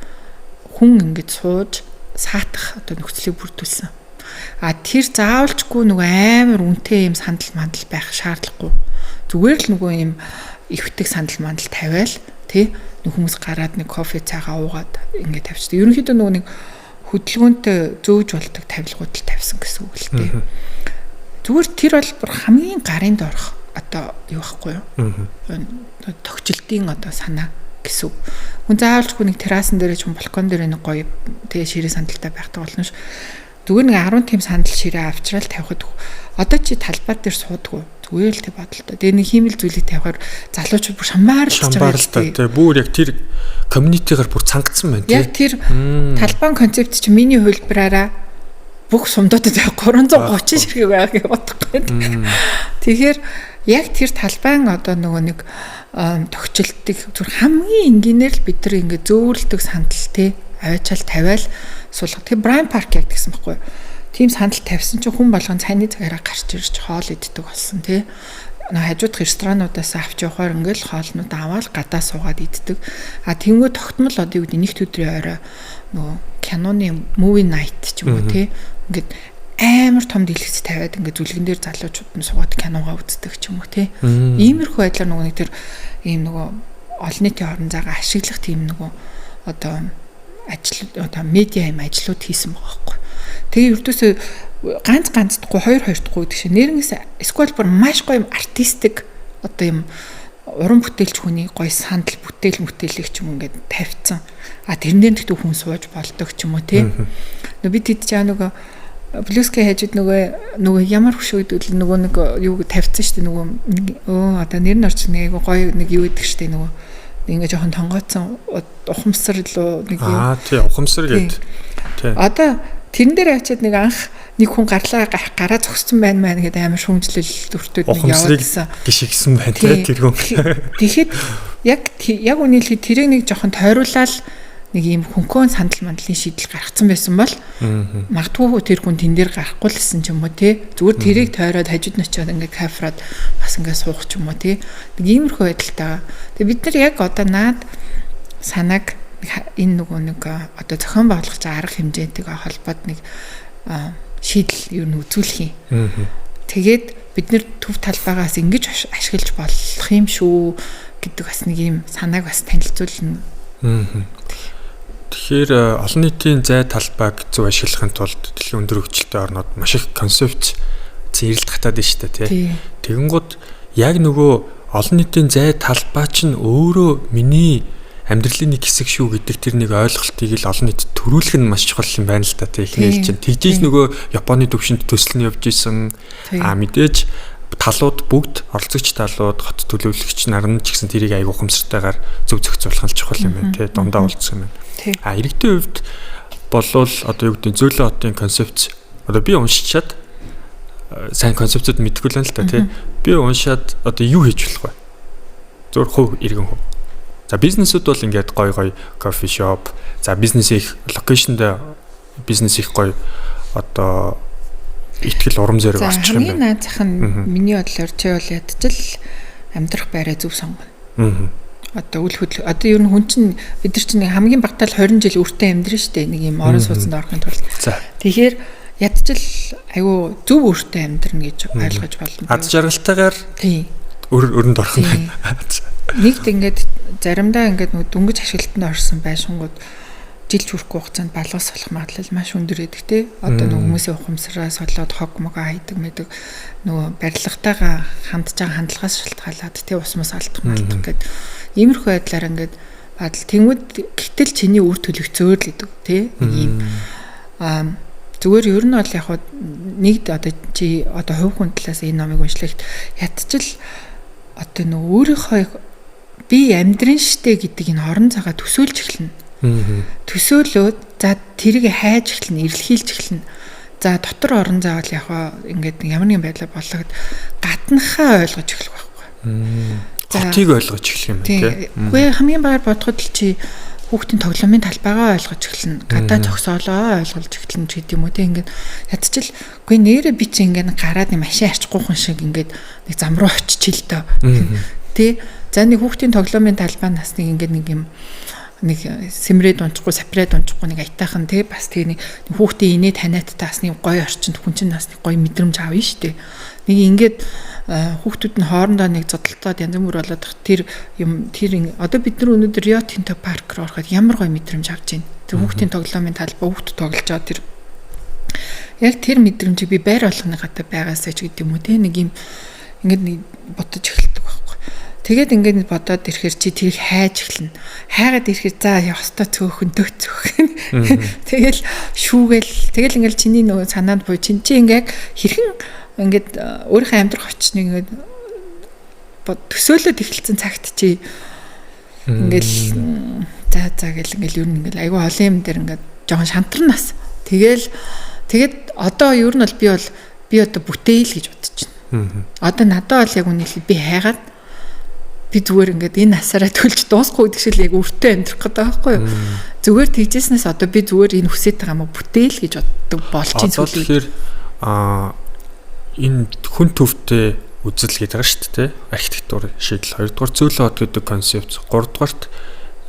хүн ингэж сууж саатах одоо нөхцөлийг бүрдүүлсэн. Тэр заавалчгүй нөгөө амар үнэтэй юм сандал мандал байх шаардлагагүй. Зүгээр л нөгөө юм ихвтэг сандал мандал тавиал тий хүмүүс гараад нэг кофе цайгаа уугаад ингэ тавьчихдаг. Ерөнхийдөө нөгөө нэг хөдөлгөөнтэй зөөж болдог тавилгууд л тавьсан гэсэн үг л тий. Зүгээр тэр бол бүр хамгийн гарын доорх одоо юу байхгүй юу? Тогтчлтын одоо санаа гэсэн үг. Хүн заавалчгүй нэг террасан дээр ч юм балкон дээр нэг гоё тэгээ ширээ сандалтай байхдаг болно ш. Зүгээр нэг 10 тийм сандал ширээ авчрал тавихад одоо чи талбай дээр суудгүй зүгээр л тэг бодлоо. Тэгээ нэг хиймэл зүйлийг тавихаар залуучууд бүр шамбаарлаж байгаа л тий. Бүр яг тэр комьюнитигаар бүр цангацсан байна тий. Яг тэр талбайн концепт чи миний хувилбараараа бүх сумдуудад 330 ширхэг байгаа гэж бодохгүй. Тэгэхээр яг тэр талбайн одоо нөгөө нэг тогтчлтыг зүр хамгийн энгийнээр л бид нар ингэ зөөвөрлөдөг сандал тий аваачаал тавиал суулгах. Тэгээ Bryant Park яг гэсэн байхгүй. Тийм сандал тавьсан чинь хүн болгон цайны цагаараа гарч ирж хоол иддэг болсон тий. Хажуудах ресторануудаас авч явахаар ингээл хоолнууд аваад гадаа суугаад иддэг. Тэнгүү тогтмол одоо юу гэдэг нэгт өдрийн орой нөгөө киноны movie night ч юм уу тий. Ингээд амар том дэлгэц тавиад ингээд зүлгэн дээр залуучууд нь суугаад киногаа үздэг ч юм уу тий. Иймэрхүү байдлаар нөгөө нэг тэр ийм нөгөө олон нийтийн орон зайгаа ашиглах тийм нөгөө одоо ажил одоо медиа юм ажлууд хийсэн байгаа байхгүй. Тэгээ ердөөсөө ганцдахгүй хоёр гэдэг шиг нэрнээс эсвэл бүр маш гоё юм артистик одоо юм уран бүтээлч хүний гоё сандал бүтээлийг ч юм ингээд тавьсан. Тэрнээр нэгтүү хүн сууж болдог ч юм уу тий. Бид хэд ч нөгөө блюскэ хажууд нөгөө ямар хөшөөдөл нөгөө нэг юу тавьсан шүү дээ нөгөө одоо нэр нь орч нэг гоё нэг юу гэдэг шүү дээ нөгөө ингээ жоохон тонгооцсон ухамсар лөө нэг юм. Тий ухамсар гэдэг. Тий. Одоо тэрэн дээр ячаад нэг анх нэг хүн гараа зогссон байна гэдэг амар шүүмжлэл өртөд нэг явуулсан. Гişгсэн байна тэр хүн. Тэгэхэд яг үнэхээр тэрийг нэг жоохон тойруулаад нэг юм хөнхөн сандал мандлын шийдэл гаргацсан байсан бол магадгүй тэр хүн тэн дээр гарахгүй л гэсэн ч юм уу тий. Зүгээр тэрийг тойроод хажууд нь очиод ингээ кафраад бас ингээ суух ч юм уу тий. Нэг иймэрхүү байдалтай. Тэгээ бид нар яг одоо наад санааг энэ нөгөө нэг одоо зохион байгуулах арга хэмжээтэйгээ холбоод нэг шийдэл юу нь үзүүлэх юм. Тэгээд бид нэр төв талбайгаас ингэж ашиглаж болох юм шүү гэдэг бас нэг юм санааг бас танилцуулна. Тэгэхээр олон нийтийн зай талбайг зөв ашиглахын тулд дэлхийн өндөр хөгжилтэй орнууд маш их концепц зэрлэлт хатаад байна шүү дээ тий. Тэгэнгუთ яг нөгөө олон нийтийн зай талбай чинь өөрөө миний амьдралын нэг хэсэг шүү гэдэг тэр нэг ойлголтыг л олон нийтэд төрүүлэх нь маш чухал юм байна л да тийм эхнээс чинь тэгжээж нөгөө Японы төвшөнд төсөл нь явж исэн мэдээж талууд бүгд оролцогч талууд хот төлөвлөгч нар нь ч гэсэн тэрийг аяг ухамсартайгаар зөв зохицуулах нь чухал юм байна тийм дундаа уулзсан юм байна. Иргэдийн хувьд болвол одоо юу гэдэг зөөлөн хотын концепц одоо би уншичаад сайн концепцууд мэдгүй л байна л да тийм би уншаад одоо юу хийж болох вэ? Зөвхөн хувь иргэн хувь. За бизнесүүд бол ингээд гой кофе шоп, за бизнес их локейшнд бизнес их гой одоо итгэл урам зориг орчих юм Хамгийн байна. наад зах нь миний бодлоор чи бол ядчил амьдрах байраа зөв сонгоно. Одоо үл хөдлө. Одоо ер нь хүн чинь бид нар чинь хамгийн багтаал 20 жил үртэй амьдрын штэ нэг юм орон сууцнд орохын тулд. Тэгэхээр ядчил айгүй зөв үртэй амьдрна гэж ойлгож болно. Аз жаргалтайгаар тийм өрөнд орох юм. Нэгт ингээд заримдаа ингээд нэг дөнгөж ашиглалтанд орсон байшингууд жилч хүрэхгүй хугацаанд балгас болох магадлал маш өндөр байдаг те. Одоо нэг хүмүүсийн ухамсараас болоод хог мого хайдаг мэдэг нөгөө барилгатайгаа хандж байгаа хандлагаас шалтгаалаад те ус мус алдах малдах гэдэг иймэрхүү байдлаар ингээд бадал тэнгууд гэтэл чиний үр төлөвцөөр л гэдэг те. Ийм зүгээр ер нь бол яг хаа нэгд одоо чи одоо хувь хүн талаас энэ номыг уншлагт ядчил одоо нөгөө өөрийнхөө би амьдрын штэ гэдэг энэ орон цагаа төсөөлж эхэлнэ. Төсөөлөөд за тэрийг хайж эхэлнэ, эрэлхийлж эхэлнэ. За дотор орон зай бол яг ингээд ямар нэгэн байдлаар болгоод гаднахаа ойлгож эхлэх байхгүй. Хотыг ойлгож эхлэх юм тийм. Үгүй хамгийн бага бодоход л чи хүүхдийн тоглоомын талбайгаа ойлгож эхэлнэ. Гадаа зогсоолоо ойлгож эхэлнэ ч гэдэг юм уу тийм ингээд ядчил үгүй нэрэ би чи ингээд гараад нэг машин арчихгүй хүн шиг ингээд нэг зам руу очиж л дөө. Тэ за нэг хүүхдийн тоглоомын талбай насныг ингээд нэг юм нэг сэмрээд унчихгүй сапрээд унчихгүй нэг аятайхан тий бас тэгээ нэг хүүхдийн инээ таниад таасны гоё орчинд хүн чинь насны гоё мэдрэмж авна шүү дээ. Нэг ингээд хүүхдүүд нь хоорондоо нэг зодтолтоод янз бүр болоод тэр юм тэр одоо бид нар өнөөдөр Rio Tinto парк руу ороход ямар гоё мэдрэмж авч байна. Тэр хүүхдийн тоглоомын талбай хүүхд тоглож байгаа тэр яг тэр мэдрэмжийг би байр болгоны гадаа байгаасаа ч гэдэг юм уу тий нэг юм ингээд нэг бодож эхэлдэг байхгүй. Тэгээд ингээд бодоод ирэхээр чи тэрийг хайж эхэлнэ. Хайгаад ирэхээр за ёстой цөөхөн дөцөөхөн. Тэгэл шүүгээл тэгэл ингээд чиний нөгөө санаанд буу чи ингээд хэрхэн ингээд өөрийнхөө амьдрах очныг ингээд төсөөлөд эхэлсэн цагт чи ингээд за гэл ингээд ер нь ингээд айгүй олон юм дээр ингээд жоохон шантарнаас. Тэгээд одоо ер нь бол би одоо бүтээл гэж бодож байна. Одоо надад бол яг үнэхээр би хайгаад би зүгээр ингээд энэ насаараа төлж дуусахгүй гэдэг шиг л яг өртөө амьдрах гэдэг байхгүй юу. Зүгээр тэгжсэнээс одоо би зүгээр энэ хүсэж байгаа юм бүтээл гэж боддог болж чинь зүйлийг энэ хүн төвтэй үзэл гэдэг байгаа шүү дээ. Архитектур шийдэл 2 дугаар зөөлөн хот гэдэг концепц 3 дугаарт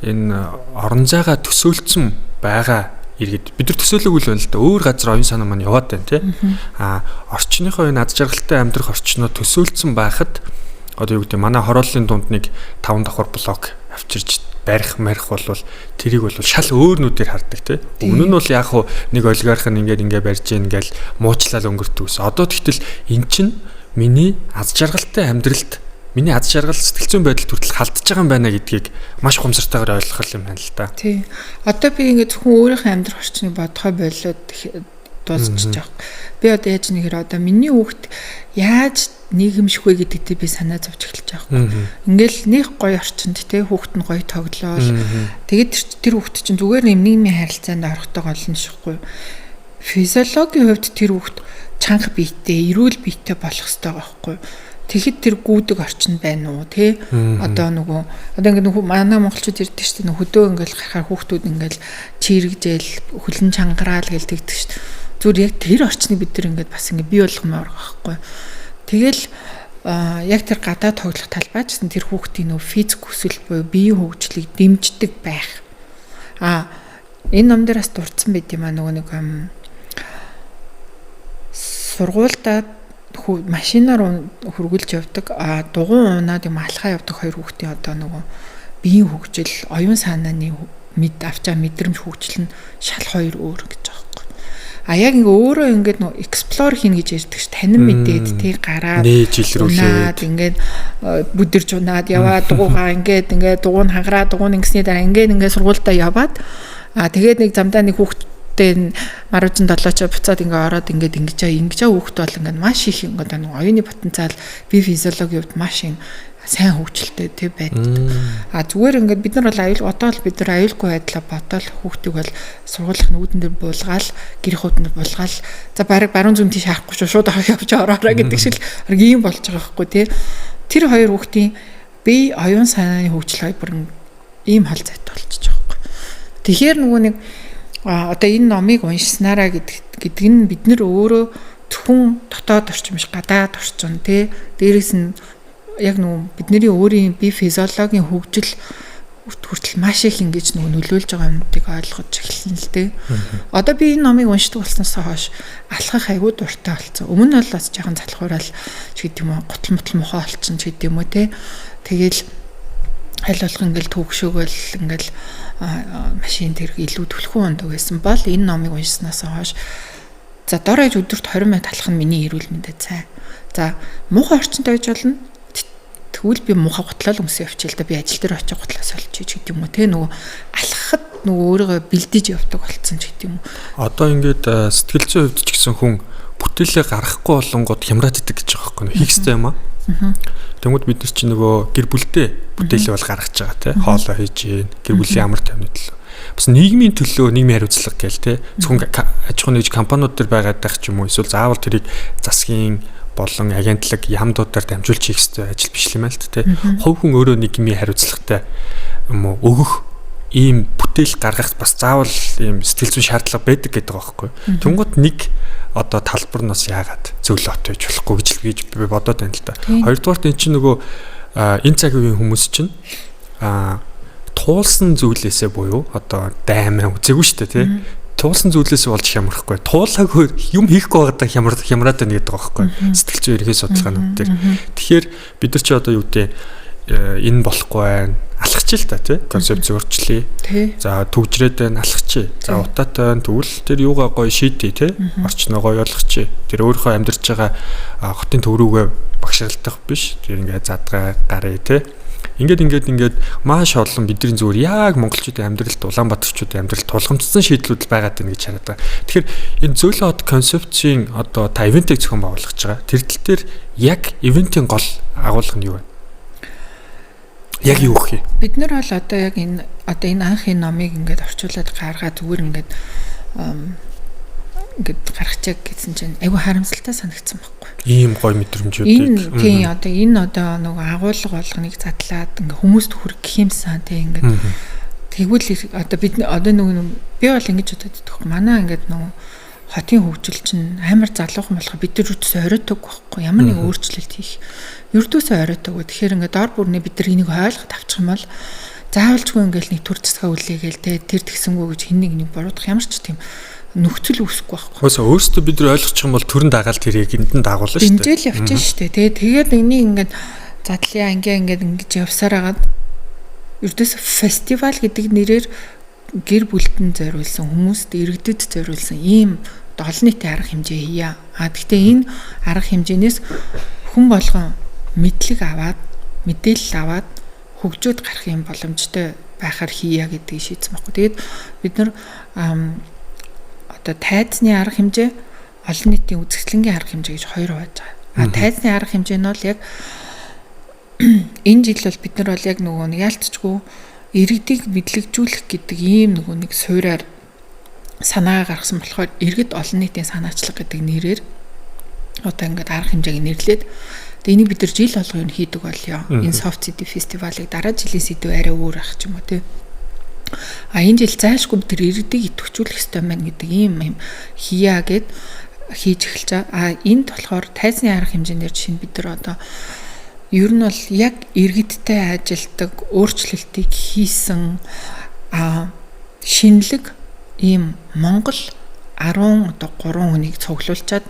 энэ орон зайгаа төсөөлцсөн байгаа иргэд бид нар төсөөлөөгүй л байна л да. Өөр газар оюун санаа маань яваад байна тий. Орчныхоо энэ аз жаргалтай амьдрах орчноо төсөөлцсөн байхад одоо юу гэдэг манай хорооллын дунд нэг 5 давхар блок авчирч барих бол тэрийг бол шал өөр нүдээр хардаг тий. Өмнө нь бол яг хуу нэг олигарх нь ингээд барьж ийн гээл муучлал өнгөрдөг ус. Одоо тэгтэл эн чинь миний аз жаргалтай амьдралд миний аз жаргал сэтгэл зүйн байдал хүртэл халдж байгаа юм байна гэдгийг маш ухамсартайгаар ойлгох юм байна л да. Тий. Одоо би ингээд зөвхөн өөрийнхөө амьдрах орчныг бодохой болоод дуусчих жоох. Би одоо яаж нэхэр одоо миний хүүхд яаж нийгэмших вэ гэдэгтээ би санаа зовж эхэлж байгаа юм. Ингээл нэг гоё орчинд те хүүхд нь гоё тоглоол. Тэгээд тэр хүүхд чинь зүгээр юм нийгмийн харилцаанд орохдоо олно шихгүй. Физиологийн хувьд тэр хүүхд чанга биетэй, эрүүл биетэй болох хэрэгтэй байхгүй. Тэгэхэд тэр гүйдэг орчин байна уу те? Одоо ингээд манай монголчууд ирдэг шүү дээ. Хөдөө ингээл гарахаар хүүхдүүд ингээл чирэгжээл, хөлн чангараал гээл тэгдэг шүү дээ. Зүгээр яг тэр орчныг бид нар ингээд бас ингээд бий болгомоор байгаа байхгүй. Тэгэл яг тэр гадаа тоглох талбай гэсэн тэр хүүхдийн нөө физик хүсэл буюу биеийн хөгжлийг дэмждэг байх. Энэ ном дээрээс дурдсан байт юм нөгөө нэг сургуультай машинаар хөргүүлж явдаг дугуун унаад юм алхаа явдаг хоёр хүүхдийн одоо нөгөө биеийн хөгжил, оюун санааны мэд авчаа мэдрэмж хөгжил нь шал хоёр өөр гэж байгаа юм. Яг ингээ өөрөө ингээд нөө explore хийнэ гэж ярьдаг ш танин мэдээд тий гараад нээж илрүүлээд ингээд бүдэрж унаад яваад дугуйгаа ингээд дугуй нь хагараа дугуй нь ингэсний дараа ингээд сургуультай яваад тэгээд нэг замдаа нэг хүүхдтэй маружин долооч буцаад ингээд ороод ингээд ингэж хүүхд бол ингээд маш их ингээд нэг оюуны потенциал бие физиологийн хувьд маш их сайн хөгжилтэй тий байдаг. Зүгээр ингээд бид нар бол одоо л бид нар аюулгүй байдлаа бодоод хүүхдийг бол сургуулах нүүдэн дээр буулгаал гэр хөөднөр буулгаал за баруун зүүн тийш харахгүй шууд явж ороорой гэдэг шиг л ийм болж байгаа байхгүй тий. Тэр хоёр хүүхдийн бие оюун санааны хөгжил хоёр бүр ийм хол зайтай болчихж байгаа байхгүй. Тэгэхээр нөгөө нэг одоо энэ номыг уншснараа гэдэг нь бид нар өөрөө зөвхөн дотоод орчин биш гадаад орчин тий дээрээс нь яг нөгөө бидний өөрийн бие физиологийн хөгжил хүртэл маш их ингэж нөгөө нөлөөлж байгаа юмнуудыг ойлгож эхэлсэн л дээ. Одоо би энэ номыг уншдаг болсноос хойш алхах аягүй дуртай болсон. Өмнө нь бол бас жоохон залхуурал ч гэдэг юм уу, гутал мухаа олцсон ч гэдэг юм уу те. Тэгэл аль болох ингээл төгшөөгөл ингээл машин тэрэг илүү түлхэн ундаг байсан бол энэ номыг уншсанаас хойш за дор хаяж өдөрт 20 минут алхах нь миний эрүүл мэндэд сайн. За муухай орчинтой байж болно. Тэгвэл би муухай гутлал өмсөө явчихъя л да би ажил дээр очиж гутлаас олчих гэдэг юм уу те нөгөө алхахад нөгөө өөрийгөө бэлдэж явдаг болцсон ч гэдэг юм уу. Одоо ингээд сэтгэл зүйн хувьд ч гэсэн хүн бүтээлээ гаргахгүй болонгод хямрааддаг гэж байгаа байхгүй хийхстэй юм аа. Тэгмэд бид нар чинь нөгөө гэр бүлдээ бүтээлээ бол гаргаж байгаа те хоолоо хийж гин гэр бүлийн ямар тайвны төлөө бас нийгмийн төлөө нийгмийн хариуцлага гээл те зөвхөн аж ахуйн нэгж компаниуд төр байгаад байх ч юм уу эсвэл заавал тэрийг засгийн болон агентлаг ямдуудаар дамжуулж хийх хэрэгтэй ажил биш юм аа л тэ. Хувь хүн өөрөө нийгмийн хариуцлагатай юм уу өгөх ийм бүтээл гаргах бас заавал ийм сэтгэл зүйн шаардлага байдаг гэдэг байгаа байхгүй. Тэнгууд нэг одоо талбар нь бас яагаад зөвлөлт байж болохгүй гэж би бодоод байна л да. Хоёрдугаарт эн чинь нөгөө энэ цаг үеийн хүмүүс чинь туулсан зүйлээсээ буюу одоо даймаа үзээгүй шүү дээ тий. Туулсан зүйлээс болж хямрахгүй. Туулаагүй юм хийхгүй байгаадаа хямраад байна гэдэг байгаа байхгүй. Сэтгэл зүйн ерхий судалгаанууд дээр. Тэгэхээр бид нар ч одоо юу гэдэг энэ болохгүй байна. Алхачих л та тий. Концепц өөрчлөе. За төгжрээд байна алхачих. За утаатай байна. Тэгвэл тэр юугаа гоё шийдэе тий. Орчноо гоё ойлгочих. Тэр өөрийнхөө амьдарч байгаа хотын төв рүүгээ багшаалтах биш. Тэр ингээд задгаа гарыг тий. Ингээд маш олон бидний зүгээр яг монголчуудын амьдралд Улаанбаатарчуудын амьдралд тулгамдсан шийдлүүд байгаад байна гэж хараад байгаа. Тэгэхээр энэ зөөлөн хот концепцийн одоо та ивентийг зохион байгуулж байгаа. Тэр тал дээр яг ивентийн гол агуулга нь юу вэ? Яг юу гэх юм? Бид нар бол одоо яг энэ анхны номыг ингээд орчуулад гаргаад зүгээр ингээд гаргачих гэсэн чинь айгүй харамсалтай санагдсан байхгүй. Ийм гоё мэдрэмжүүд. Тийм одоо нөгөө агуулга болгоныг задлаад ингээ хүмүүст хүрэх гихэмсэн тийм ингээ тэгвэл одоо бид одоо нөгөө би бол ингэж бодод байгаа. Манай ингээд нөгөө хотын хөгжил чинь амар залуухан болох бид нар үтс оройтог байхгүй. Ямар нэг өөрчлөлт хийх. Ердөөсөө оройтог. Тэгэхээр ингээ дор бүрнээ бид нар энийг ойлгоод авчих юм бол заавалжгүй ингээл нэг төр засгаа үлээгээл тэр тэгсэнгүү гэж хин нэг буруудах ямар ч тийм нөхцөл үүсэхгүй байхгүй. Хөөсөө өөрсдөө бид нар ойлгочих юм бол төрн дагаал тэрийг энд нь дагуулна шүү дээ. Дэмжээл явчихна шүү дээ. Тэгээд энийг ингээд задлаа ингэж явсаар агаад ердөөс фестивал гэдэг нэрээр гэр бүлтэн зориулсан хүмүүст иргэдэд зориулсан ийм олон нийтийн арга хэмжээ хийя. Гэхдээ энэ арга хэмжээнээс хүн болгон мэдлэг аваад мэдээлэл аваад хөгжөөд гарах юм боломжтой байхаар хийя гэдгийг шийдсэн байхгүй. Тэгээд бид нар одоо тайзны арга хэмжээ, олон нийтийн үзэсгэлэнгийн арга хэмжээ гэж хоёр хувааж байгаа. Тайзны арга хэмжээ нь бол яг энэ жил бол бид нар бол яг нөгөө нэг яалтчгүй иргэдийг мэдлэгжүүлэх гэдэг ийм нөгөө нэг суурьаар санаа гаргасан болохоор иргэд олон нийтийн санаачлага гэдэг нэрээр одоо ингээд арга хэмжээг нэрлээд тэгээ энийг бид нар жил болгоо юу хийдэг болёо. Энэ Soft City фестивалыг дараа жилийн сэдв арай өөр ах ч юм уу тий. Энэ жил зайлшгүй бид иргэдийг идэвхжүүлэх ёстой байна гэдэг ийм хийя гэд хийж эхэлж байгаа. Энд болохоор тайзны арга хэмжээгээр жишээ нь бид нар одоо ер нь бол яг иргэдтэй ажилдаг өөрчлөлтийг хийсэн шинэлэг ийм Монгол 13 хүнийг цуглуулчаад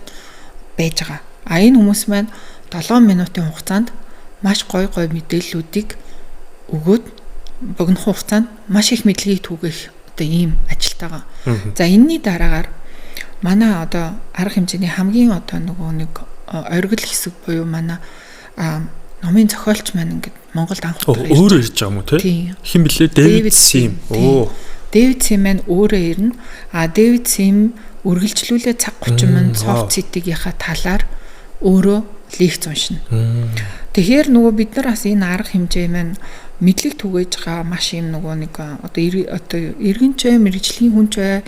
байж байгаа. Энэ хүмүүс маань 7 минутын хугацаанд маш гой мэдээллүүдийг өгөөд богино хугацаанд маш их мэдлэгийг түгэх одоо ийм ажилтайгаа. За энэний дараагаар манай одоо арга хэмжээний хамгийн одоо нөгөө нэг оргил хэсэг буюу манай номын зохиолч маань ингээд Монголд анх удаа өөрөө ирж байгаа юм уу те? Хэн блэ? Дэвид Сим. Дэвид Сим маань өөрөө ирнэ. Дэвид Сим үргэлжлүүлээ цаг 30 минут софт ситигийнхаа талаар өөрөө лекц уншина. Тэгэхээр нөгөө бид нар бас энэ арга хэмжээ маань мэдлэг түгээж байгаа маш юм нөгөө нэг одоо иргэн ч мэрэгжлийн хүн ч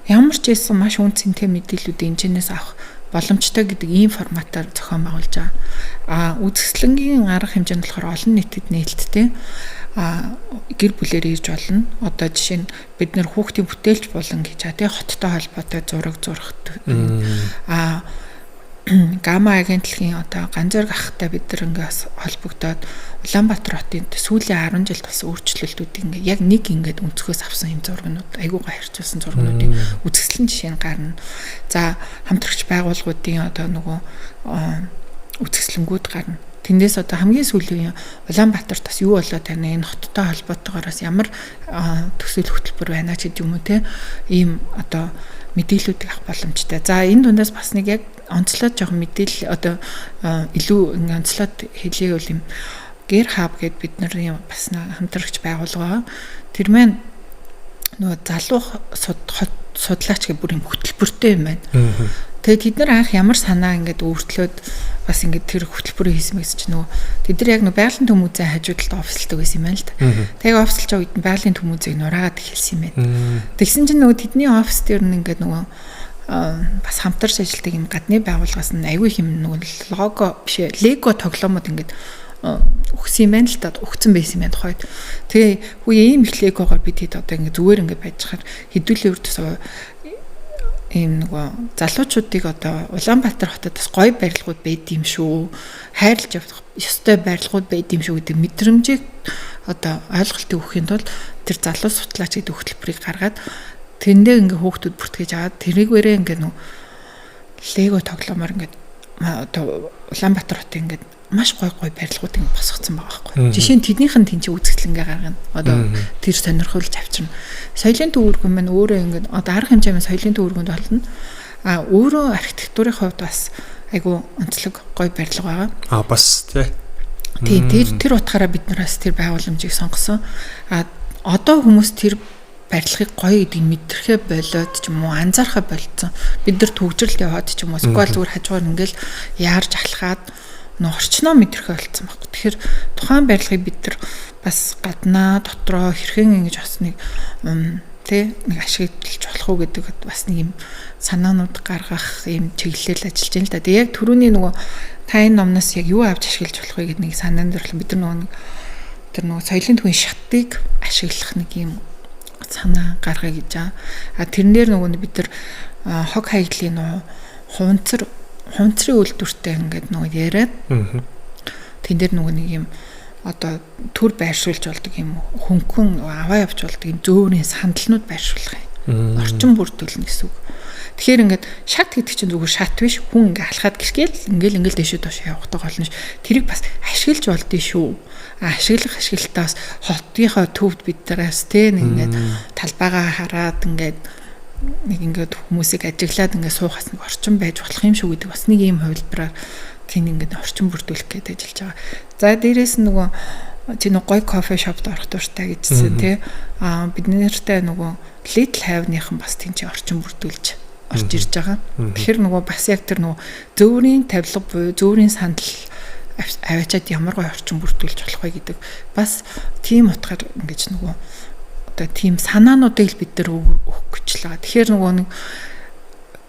ямар ч байсан маш үнцэнтэй мэдээллүүд энэчнээс авах боломжтой гэдэг ийм форматаар зохион байгуулж байгаа. Үзэсгэлэнгийн арга хэмжээ нь болохоор олон нийтэд нээлттэй гэр бүлээр ирж болно. Одоо жишээ нь бид нэр хүүхдийн бүтээлч болон гэж тий хоттой холбоотой зураг зурхт Гама агентлагийн одоо ганцаар гахтай бид нар ингээс холбогдоод Улаанбаатар хотын сүүлийн 10 жилд болсон өөрчлөлтүүд ингээ яг нэг ингээд өнцгөөс авсан юм зургнууд айгүй баярчилсан зургнуудын үзэсгэлэн жишээ нь гарна. За хамтрагч байгууллагуудын одоо нөгөө үзэсгэлэнгүүд гарна. Тэндээс одоо хамгийн сүүлийн Улаанбаатарт бас юу болоод байна? Энэ хоттой холбоотойгоос ямар төсөл хөтөлбөр байна ч гэдэг юм уу те? Ийм одоо мэдээллүүдийг авах боломжтой. За энэ дундаас бас нэг яг онцлоод жоохон мэдээлэл одоо илүү онцлоод хэлээ бол юм гэр хаб гэд бид нар юм бас хамтрагч байгуулгаа. Тэр маань нөгөө залуу судлаач гэх бүр юм хөтөлбөртэй юм байна. Тэгээд тэд нар анх ямар санаа ингээд өөртлөөд бас ингээд тэр хөтөлбөрөө хийсэн гэсэн чинь нөгөө тэд нар яг нөгөө байгалийн төмөзөө хажуудалд офслдаг байсан юм байна л да. Тэгээд офслж байгаа үед нь байгалийн төмөзөйг нураагаад эхэлсэн юм байна. Тэгсэн чинь нөгөө тэдний офс дээр нь ингээд нөгөө бас хамтарч ажилладаг юм гадны байгууллагаас нь аягүй хэм нөгөө лого биш лего тоглоомод ингээд өгсөн юм байна л да. Өгсөн байсан юм байна тухайд. Тэгээ хүү ийм их легогоор бид хэд одоо ингээд зүгээр ингээд байж хахаар хэдүүлээ өртөс ийм нөгөө залуучуудыг одоо Улаанбаатар хотод бас гоё барилгууд байд юм шүү. Хайрлаж явах ёстой барилгууд байд юм шүү гэдэг мэдрэмжийг одоо ойлголтыг өгөхийн тулд тэр залуу судлаач гэдэг хөтөлбөрийг гаргаад тэндээ ингээ хүүхдүүд бүртгэж аваад тэрийгээрээ ингээ нөө лего тоглоомоор ингээ одоо Улаанбаатар хотын ингээ маш гоё барилгууд ингээ босгоцсон байгаа байхгүй. Жишээ нь тэднийх нь тэнцээ үзэсгэлэнгээ гаргана. Одоо тэр сонирхолж авчирна. Соёлын төвөргөн маань өөрөө ингээ одоо арга хэмжээ маань соёлын төвөргөнд болно. Өөрөө архитектурын хувьд бас айгу онцлог гоё барилга байгаа. Бас тий. Тэр утгаараа бид нараас тэр байгууламжийг сонгосон. Одоо хүмүүс тэр барилгыг гоё гэдэг мэдрэхэ болоод ч юм уу анзаархаа болцсон. Бид нар төгжрэлд яваад ч юм уу сквал зүгээр хажуугаар ингээл яарж алхаад орчноо мэдрэхэ болцсон баг. Тэгэхээр тухайн барилгыг бид нар бас гаднаа дотроо хэрхэн ингэж бас нэг нэг ашиглаж болох уу гэдэг бас нэг юм санаанууд гаргах юм чиглэлээр ажиллаж байна л да. Тэгээ яг түрүүний нөгөө та энэ номноос яг юу авч ашиглаж болох вэ гэдэг нэг санаанд дэрлээ бид нар нөгөө соёлын төвийн шатыг ашиглах нэг юм санаа гаргая гэж байгаа. Тэрнээр нөгөө бид нар хог хаягдлын хуванцрын үйлдвэртэй ингээд нөгөө яриад тэн дээр нөгөө нэг юм одоо төр байршуулж болдог юм хөнгөн аваа явж болдог юм зөөврийн сандалнууд байршуулах юм. Орчин бүрдүүлнэ гэсэн үг. Тэгэхээр ингээд шат гэдэг чинь зүгээр шат биш хүн ингээд алхаад гисгээл ингээл дэшүү доош явахдаг болно ш. Тэрийг бас ашиглаж болдгий шүү. Ашиглалтаас хотынхоо төвд бид нараас те ингээд талбайгаа хараад ингээд нэг ингээд хүмүүсийг ажиглаад ингээд суухаас нэг орчин байж болох юм шүү гэдэг бас нэг ийм хувилбараар тийм ингээд орчин бүрдүүлэх гээд ажиллаж байгаа. За дээрээс нь нөгөө чи нэг гой кофе шопд орох дуртай гэжсэн тий. Бид нэртэй нөгөө Little Have-ныхан бас тийм чи орчин бүрдүүлж орж ирж байгаа. Тэгэхээр нөгөө бас яг тэр нөгөө зөөврийн тавилга буюу зөөврийн сандал аваачаад ямар гой орчин бүрдүүлж болох вэ гэдэг бас тийм утгаар ингэж нөгөө одоо тийм санаануудыг бид нар өгөх гэж л байгаа. Тэгэхээр нөгөө нэг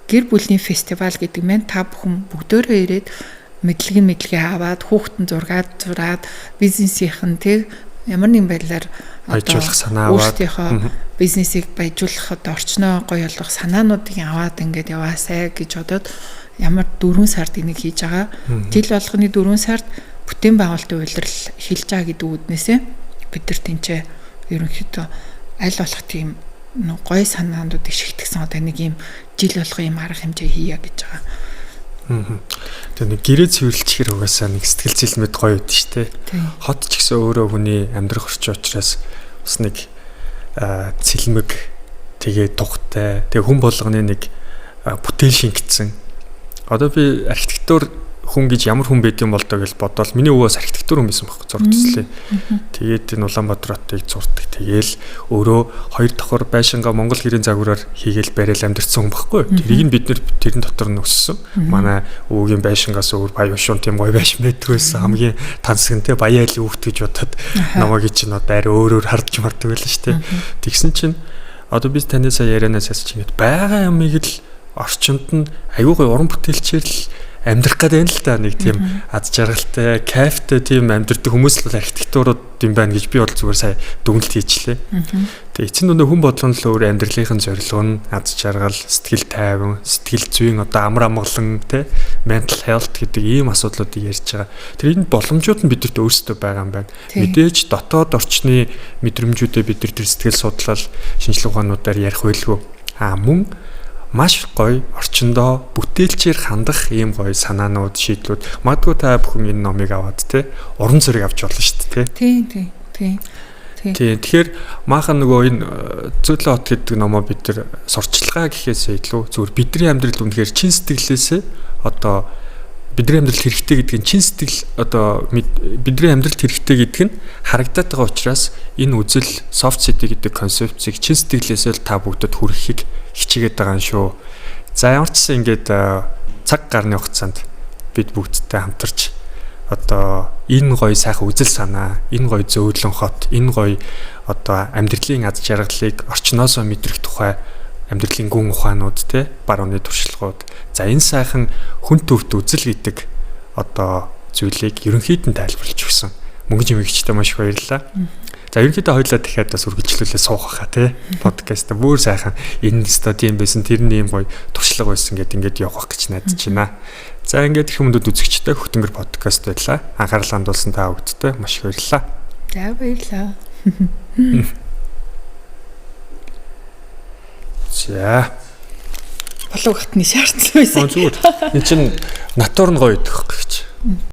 гэр бүлийн фестивал гэдэг мэн та бүхэн бүгдөө ирээд мэдлэгээ аваад хүүхдэн зураад бизнесийнхэн тэг ямар нэгэн байдлаар баяжуулах санаа аваад өөртөөхөө бизнесийг баяжуулах одоо орчноо гоё болгох санаануудыг аваад ингээд яваасай гэж бодоод ямар 4 сард энийг хийж байгаа. Жил болгоны 4 сард бүтээн байгуулалтын улирал эхэлж байгаа гэдэг үднээсээ бид нар тэнцээ ерөнхийдөө аль болох тийм гоё санаандуудыг шигтгэсэн одоо нэг юм жил болгоо юм арга хэмжээ хийя гэж байгаа. Тэгээ нэг гэрээ цэвэрлэхээр угаасаа нэг сэтгэл зүйн мэд гоё үт шүү дээ. Хот ч гэсэн өөрөө хүний амьдрах орчин учраас бас нэг цэлмэг тэгээ тухтай тэгээ хүн болгоны нэг бүтээл шингэсэн. Одоо би архитектур хүн гэж ямар хүн байд юм бол доо гэж бодоод миний өвөөс архитектур хүн байсан байхгүй зураг төслөө. Тэгээд энэ Улаанбаатар хотыг зурдаг. Тэгээл өөрөө 2 давхар байшингаа Монгол гэрийн загвараар хийгээл барайл амьдэрсэн хүн байхгүй. Тэрийг нь бид нэр тэрэн дотор нь өссөн. Манай өвөгийн байшингаас өөр баян шуун тийм гоё байшин байдаг байсан. Хамгийн тансагнтэй баяа айлын хүүхд гэж бодоод намайг чинь одоо арай өөрөөр хардж мардаг байлаа шүү дээ. Тэгсэн чинь одоо biz таны сая ярианаас чинь ингэж байгаа юмыг л орчинд нь аюу гой уран бүтээлчээр л амьдрах гэдэг нь л да нэг тийм аз жаргалтай, кайфтай тийм амьдрэх хүмүүс л архитектурууд юм байна гэж би бол зүгээр сая дүгнэлт хийчлээ. Тэгээ эцэн дүндээ хүн болгон л өөр амьдралын зорилго нь аз жаргал, сэтгэл тайван, сэтгэл зүйн одоо амар амгалан те mental health гэдэг ийм асуудлуудыг ярьж байгаа. Тэр энэ боломжууд нь бидэрт өөрсдөө байгаа юм байна. Мэдээж дотоод орчны мэдрэмжүүдээ бид нар тэр сэтгэл судлал, шинжилгээ ухаануудаар ярих байлгүй. Мөн маш гоё орчиндоо бүтээлчээр хандах ийм гоё санаанууд, шийдлүүд. Магадгүй та бүхэн энэ номыг аваад те уран зориг авч болно шүү дээ. Тийм. Тэгэхээр maaхан нөгөө энэ Зөөлөн хот гэдэг номоо бид нар сурчлагаа гэхээсээ илүү зүгээр бидний амьдрал үнэхээр чин сэтгэлээсээ одоо бидний амьдралд хэрэгтэй гэдэг нь чин сэтгэл одоо бидний амьдралд хэрэгтэй гэдэг нь харагдаад байгаа учраас энэ үзэл soft city гэдэг концепцийг чин сэтгэлээсээ л та бүгдэд хүрэхийг хичээгээд байгаа юм шүү. За ямар ч гэсэн ингээд цаг гарны хугацаанд бид бүгдтэй хамтарч одоо энэ гоё сайхан үзэл санаа, энэ гоё зөөлөн хот, энэ гоё одоо амьдралын аз жаргалыг орчноосоо мэдрэх тухай амьдралын гүн ухаанууд те барууны туршлагууд. За энэ сайхан хүн төвд үзэл гэдэг одоо зүйлийг ерөнхийдөө тайлбарлаж өгсөн. Мөнгөж юмэгчтэй маш их баярлалаа. За ерөнхийдөө хоёулаа дахиад бас үргэлжлүүлээ суух хаа те подкаст бүр сайхан энэ студи юм байсан тэрний юм гоё туршлага байсан гэдээ ингээд явах гэж найдаж байна. За ингээд их хүмүүд үзэгчтэй Хөтөнгөр подкаст байлаа. Анхаарал хандуулсан та бүхэдтэй маш их баярлалаа. За баярлалаа. За болов хатны шаардсан байсан. Зүгээр. Энд чинь натур нь гоё идэх гэж.